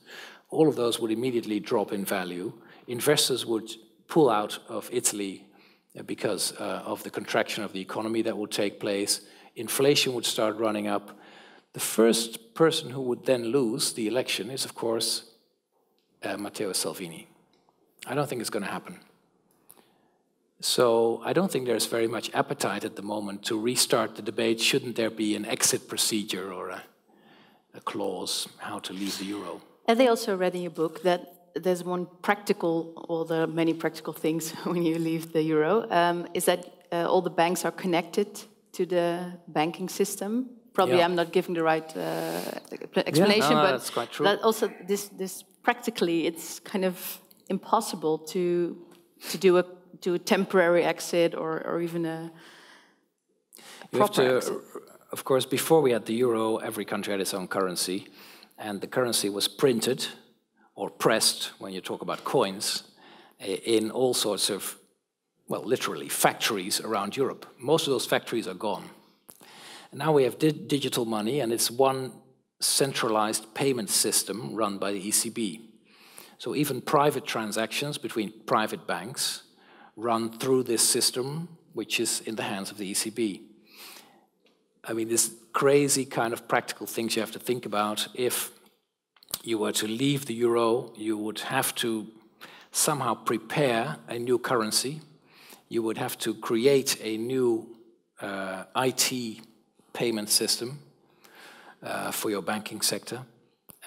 All of those would immediately drop in value. Investors would pull out of Italy because of the contraction of the economy that would take place. Inflation would start running up. The first person who would then lose the election is, of course, Matteo Salvini. I don't think it's going to happen. So I don't think there's very much appetite at the moment to restart the debate. Shouldn't there be an exit procedure or a clause how to leave the euro? And they also read in your book that there's one practical, or there are many practical things when you leave the euro, is that all the banks are connected to the banking system. Probably I'm not giving the right explanation, but that's quite true. That also this practically it's kind of impossible to do a temporary exit or even a proper exit. Of course, before we had the euro, every country had its own currency, and the currency was printed or pressed, when you talk about coins, in all sorts of, well, literally factories around Europe. Most of those factories are gone. And now we have digital money, and it's one centralized payment system run by the ECB. So even private transactions between private banks run through this system, which is in the hands of the ECB. I mean, this crazy kind of practical things you have to think about. If you were to leave the euro, you would have to somehow prepare a new currency. You would have to create a new IT payment system for your banking sector.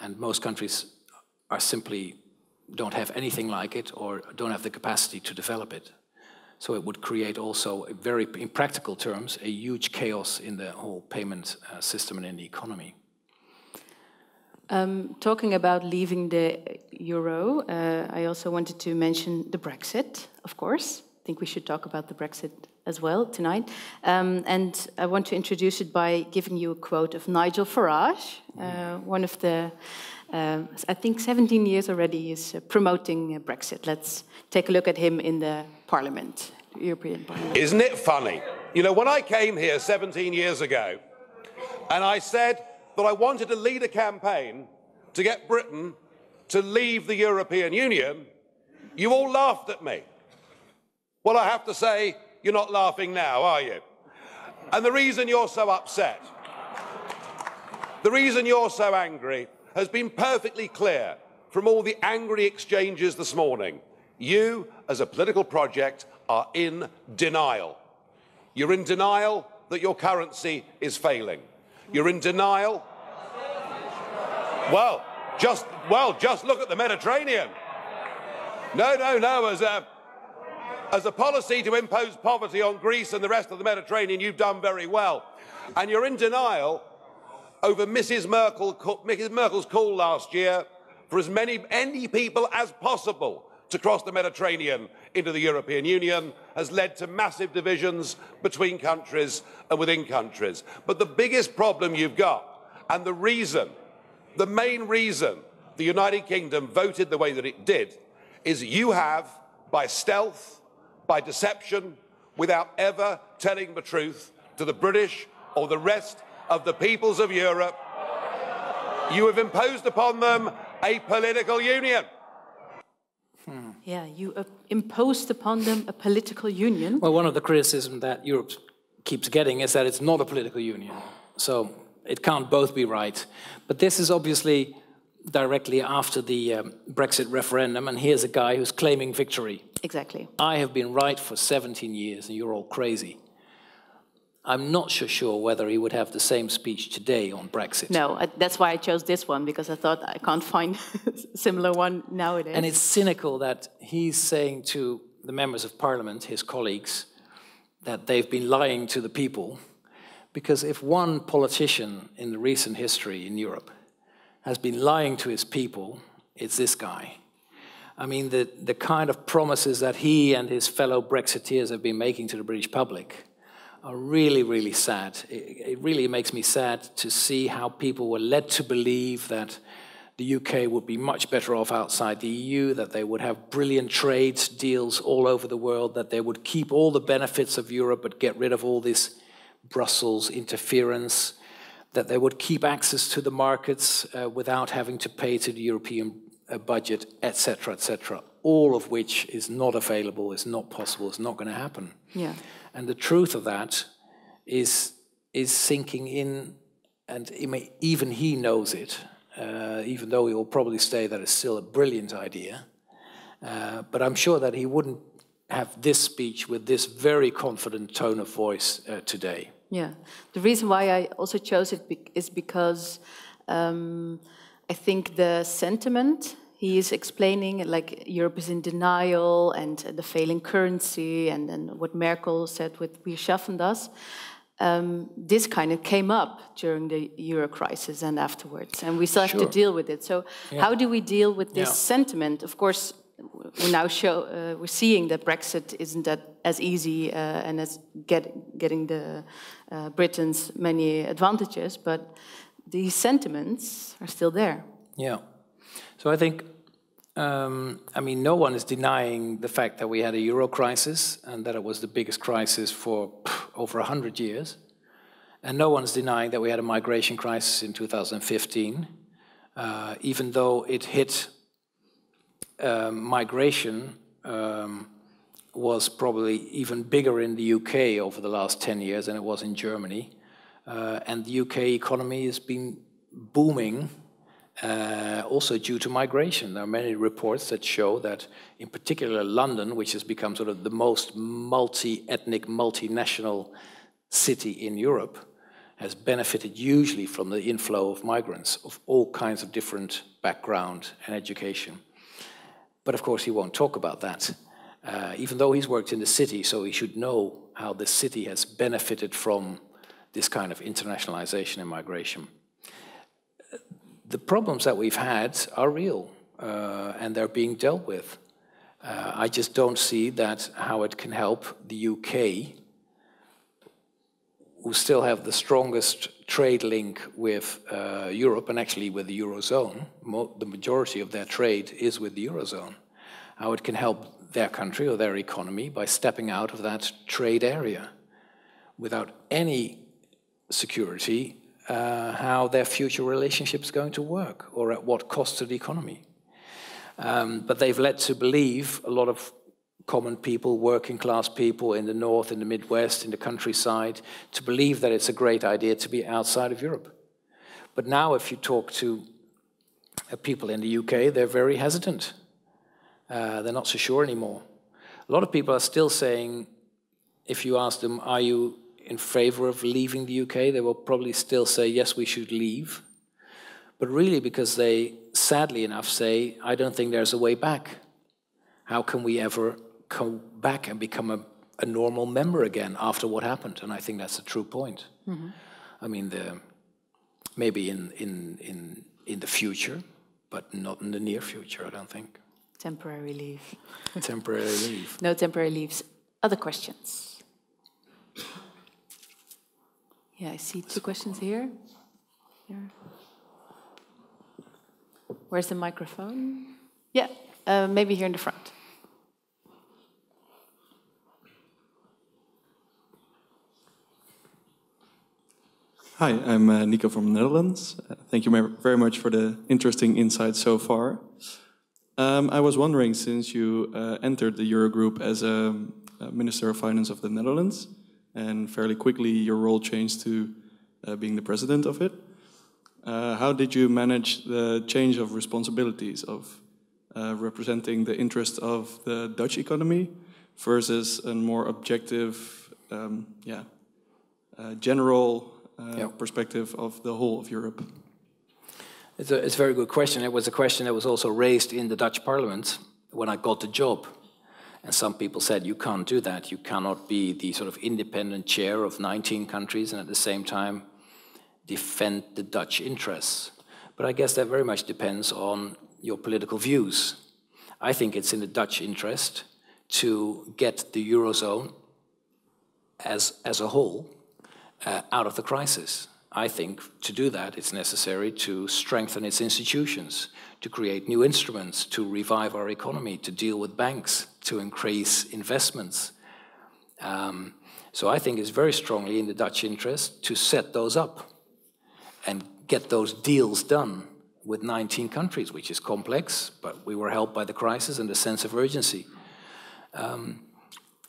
And most countries are simply don't have anything like it or don't have the capacity to develop it. So it would create also, in practical terms, a huge chaos in the whole payment system and in the economy. Talking about leaving the euro, I also wanted to mention the Brexit, of course. I think we should talk about the Brexit as well tonight. And I want to introduce it by giving you a quote of Nigel Farage, one of the, I think 17 years already is promoting Brexit. Let's take a look at him in the Parliament, the European Parliament. Isn't it funny? You know, when I came here 17 years ago, and I said that I wanted to lead a campaign to get Britain to leave the European Union, you all laughed at me. Well, I have to say, you're not laughing now, are you? And the reason you're so upset, the reason you're so angry, has been perfectly clear from all the angry exchanges this morning. You, as a political project, are in denial. You're in denial that your currency is failing. You're in denial. Well, just look at the Mediterranean. No, as a policy to impose poverty on Greece and the rest of the Mediterranean, you've done very well. And you're in denial over Mrs. Merkel's call last year for as many people as possible to cross the Mediterranean into the European Union has led to massive divisions between countries and within countries. But the biggest problem you've got, and the main reason the United Kingdom voted the way that it did, is you have, by stealth, by deception, without ever telling the truth to the British or the rest of the peoples of Europe, you have imposed upon them a political union. Yeah, you imposed upon them a political union. Well, one of the criticisms that Europe keeps getting is that it's not a political union. So it can't both be right. But this is obviously directly after the Brexit referendum, and here's a guy who's claiming victory. Exactly. I have been right for 17 years, and you're all crazy. I'm not so sure whether he would have the same speech today on Brexit. No, that's why I chose this one, because I thought I can't find a similar one nowadays. And it's cynical that he's saying to the members of parliament, his colleagues, that they've been lying to the people. Because if one politician in the recent history in Europe has been lying to his people, it's this guy. I mean, the kind of promises that he and his fellow Brexiteers have been making to the British public are really, really sad. It really makes me sad to see how people were led to believe that the UK would be much better off outside the EU, that they would have brilliant trade deals all over the world, that they would keep all the benefits of Europe but get rid of all this Brussels interference, that they would keep access to the markets without having to pay to the European budget, etc., etc., all of which is not available, is not possible, is not going to happen. Yeah. And the truth of that is sinking in, and even he knows it, even though he will probably say that it's still a brilliant idea. But I'm sure that he wouldn't have this speech with this very confident tone of voice today. Yeah. The reason why I also chose it is because I think the sentiment he is explaining, like Europe is in denial and the failing currency, and then what Merkel said with "wir schaffen das," this kind of came up during the Eurocrisis and afterwards, and we still have to deal with it. So how do we deal with this sentiment? Of course, we now we're seeing that Brexit isn't as easy and as getting the Britons many advantages, but these sentiments are still there. Yeah. So I think, I mean, no one is denying the fact that we had a euro crisis and that it was the biggest crisis for over 100 years. And no one's denying that we had a migration crisis in 2015, even though it hit migration was probably even bigger in the UK over the last 10 years than it was in Germany. And the UK economy has been booming also due to migration. There are many reports that show that, in particular, London, which has become sort of the most multi-ethnic, multinational city in Europe, has benefited hugely from the inflow of migrants of all kinds of different background and education. But of course, he won't talk about that, even though he's worked in the city, so he should know how the city has benefited from this kind of internationalization and migration. The problems that we've had are real, and they're being dealt with. I just don't see that how it can help the UK who still have the strongest trade link with Europe, and actually with the Eurozone. The majority of their trade is with the Eurozone. How it can help their country or their economy by stepping out of that trade area without any security, how their future relationship is going to work or at what cost to the economy. But they've led to believe a lot of common people, working class people in the north, in the Midwest, in the countryside, to believe that it's a great idea to be outside of Europe. But now if you talk to people in the UK, they're very hesitant. They're not so sure anymore. A lot of people are still saying, if you ask them, are you in favor of leaving the UK? They will probably still say, yes, we should leave. But really because they, sadly enough, say, I don't think there's a way back. How can we ever come back and become a normal member again after what happened? And I think that's a true point. Mm-hmm. I mean, maybe in the future, but not in the near future, I don't think. Temporary leave. Temporary leave. No temporary leaves. Other questions? Yeah, I see 2 questions here. Where's the microphone? Yeah, maybe here in the front. Hi, I'm Nico from the Netherlands. Thank you very much for the interesting insights so far. I was wondering, since you entered the Eurogroup as a Minister of Finance of the Netherlands, and fairly quickly your role changed to being the president of it, how did you manage the change of responsibilities of representing the interest of the Dutch economy versus a more objective, general perspective of the whole of Europe? It's a very good question. It was a question that was also raised in the Dutch parliament when I got the job. And some people said, you can't do that. You cannot be the sort of independent chair of 19 countries and at the same time defend the Dutch interests. But I guess that very much depends on your political views. I think it's in the Dutch interest to get the Eurozone as a whole out of the crisis. I think to do that, it's necessary to strengthen its institutions, to create new instruments, to revive our economy, to deal with banks, to increase investments. So I think it's very strongly in the Dutch interest to set those up and get those deals done with 19 countries, which is complex, but we were helped by the crisis and the sense of urgency.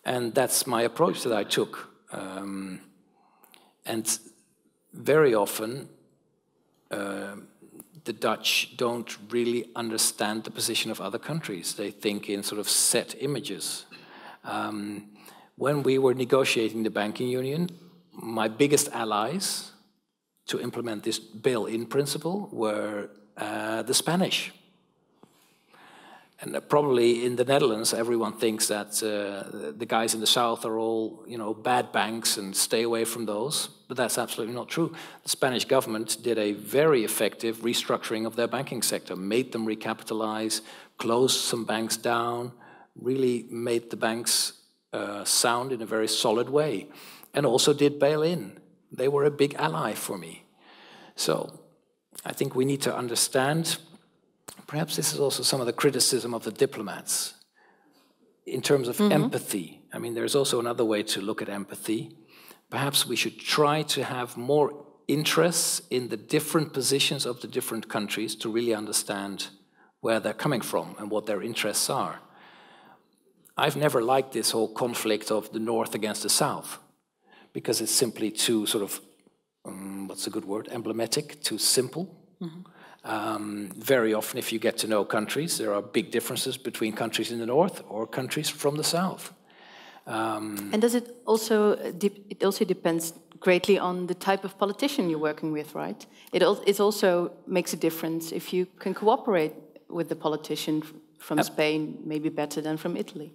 And that's my approach that I took. And very often, the Dutch don't really understand the position of other countries. They think in sort of set images. When we were negotiating the banking union, my biggest allies to implement this bail-in principle were the Spanish. And probably in the Netherlands, everyone thinks that the guys in the south are all, bad banks and stay away from those. But that's absolutely not true. The Spanish government did a very effective restructuring of their banking sector, made them recapitalize, closed some banks down, really made the banks sound in a very solid way, and also did bail in. They were a big ally for me. So I think we need to understand. Perhaps this is also some of the criticism of the diplomats in terms of empathy. I mean, there's also another way to look at empathy. Perhaps we should try to have more interests in the different positions of the different countries to really understand where they're coming from and what their interests are. I've never liked this whole conflict of the North against the South, because it's simply too sort of, what's a good word, emblematic, too simple. Very often, if you get to know countries, there are big differences between countries in the north or countries from the south. And does it also depends greatly on the type of politician you're working with, right? It also makes a difference if you can cooperate with the politician from Spain, maybe better than from Italy.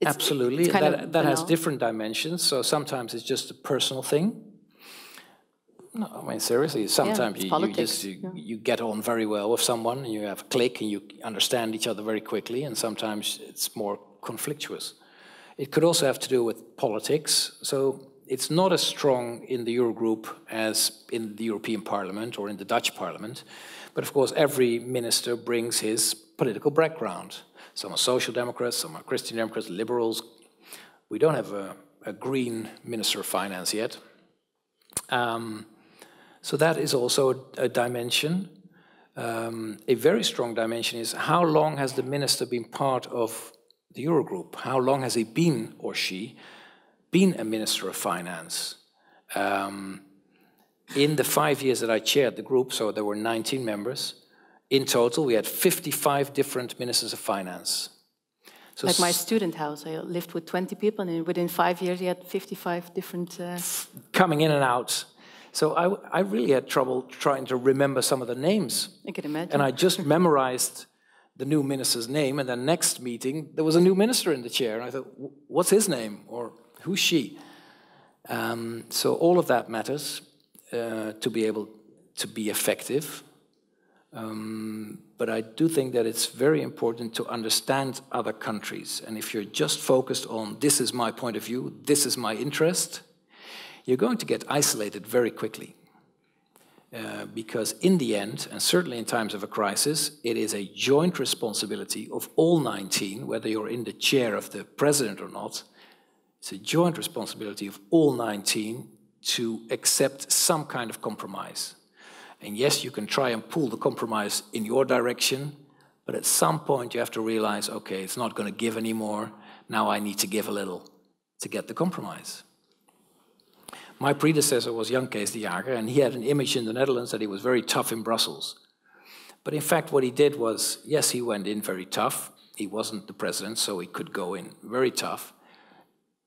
Absolutely, that has different dimensions. So sometimes it's just a personal thing. No, I mean, seriously, sometimes you get on very well with someone, and you have a click, and you understand each other very quickly, and sometimes it's more conflictuous. It could also have to do with politics. So it's not as strong in the Eurogroup as in the European Parliament or in the Dutch Parliament. But of course, every minister brings his political background. Some are social democrats, some are Christian democrats, liberals. We don't have a green minister of finance yet. So that is also a dimension. A very strong dimension is how long has the minister been part of the Eurogroup? How long has he been, or she, been a minister of finance? In the 5 years that I chaired the group, so there were 19 members, in total we had 55 different ministers of finance. So like my student house, I lived with 20 people, and within 5 years you had 55 different... coming in and out. So I really had trouble trying to remember some of the names. I can imagine. And I just memorized the new minister's name, and then next meeting there was a new minister in the chair, and I thought, what's his name, or who's she? So all of that matters to be able to be effective. But I do think that it's very important to understand other countries, and if you're just focused on this is my point of view, this is my interest, you're going to get isolated very quickly. Because in the end, and certainly in times of a crisis, it is a joint responsibility of all 19, whether you're in the chair of the president or not, it's a joint responsibility of all 19 to accept some kind of compromise. And yes, you can try and pull the compromise in your direction, but at some point you have to realize, okay, it's not going to give anymore, now I need to give a little to get the compromise. My predecessor was Jan Kees de Jager, and he had an image in the Netherlands that he was very tough in Brussels. But in fact, what he did was, yes, he went in very tough. He wasn't the president, so he could go in very tough.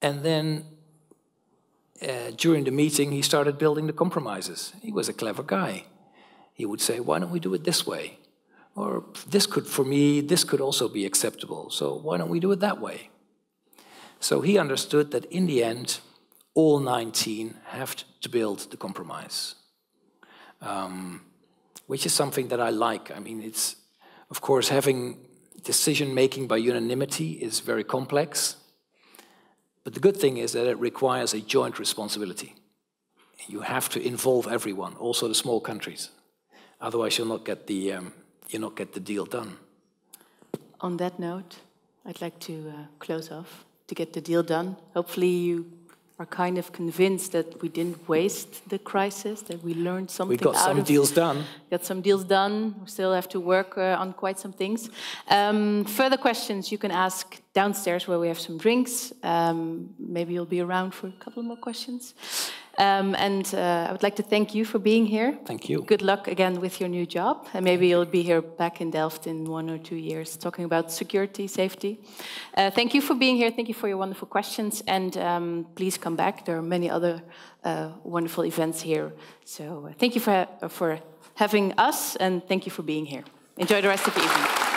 And then during the meeting, he started building the compromises. He was a clever guy. He would say, why don't we do it this way? Or this could, for me, this could also be acceptable. So why don't we do it that way? So he understood that in the end, all 19 have to build the compromise, which is something that I like. I mean, it's, of course, having decision-making by unanimity is very complex, but the good thing is that it requires a joint responsibility. You have to involve everyone, also the small countries. Otherwise, you'll not get the deal done. On that note, I'd like to close off to get the deal done. Hopefully you are kind of convinced that we didn't waste the crisis, that we learned something out of it. We got some deals done. Got some deals done. We still have to work on quite some things. Further questions you can ask downstairs where we have some drinks. Maybe you'll be around for a couple more questions. I would like to thank you for being here. Thank you. Good luck again with your new job. And maybe you'll be here back in Delft in 1 or 2 years talking about security, safety. Thank you for being here. Thank you for your wonderful questions. And please come back. There are many other wonderful events here. So thank you for having us, and thank you for being here. Enjoy the rest of the evening.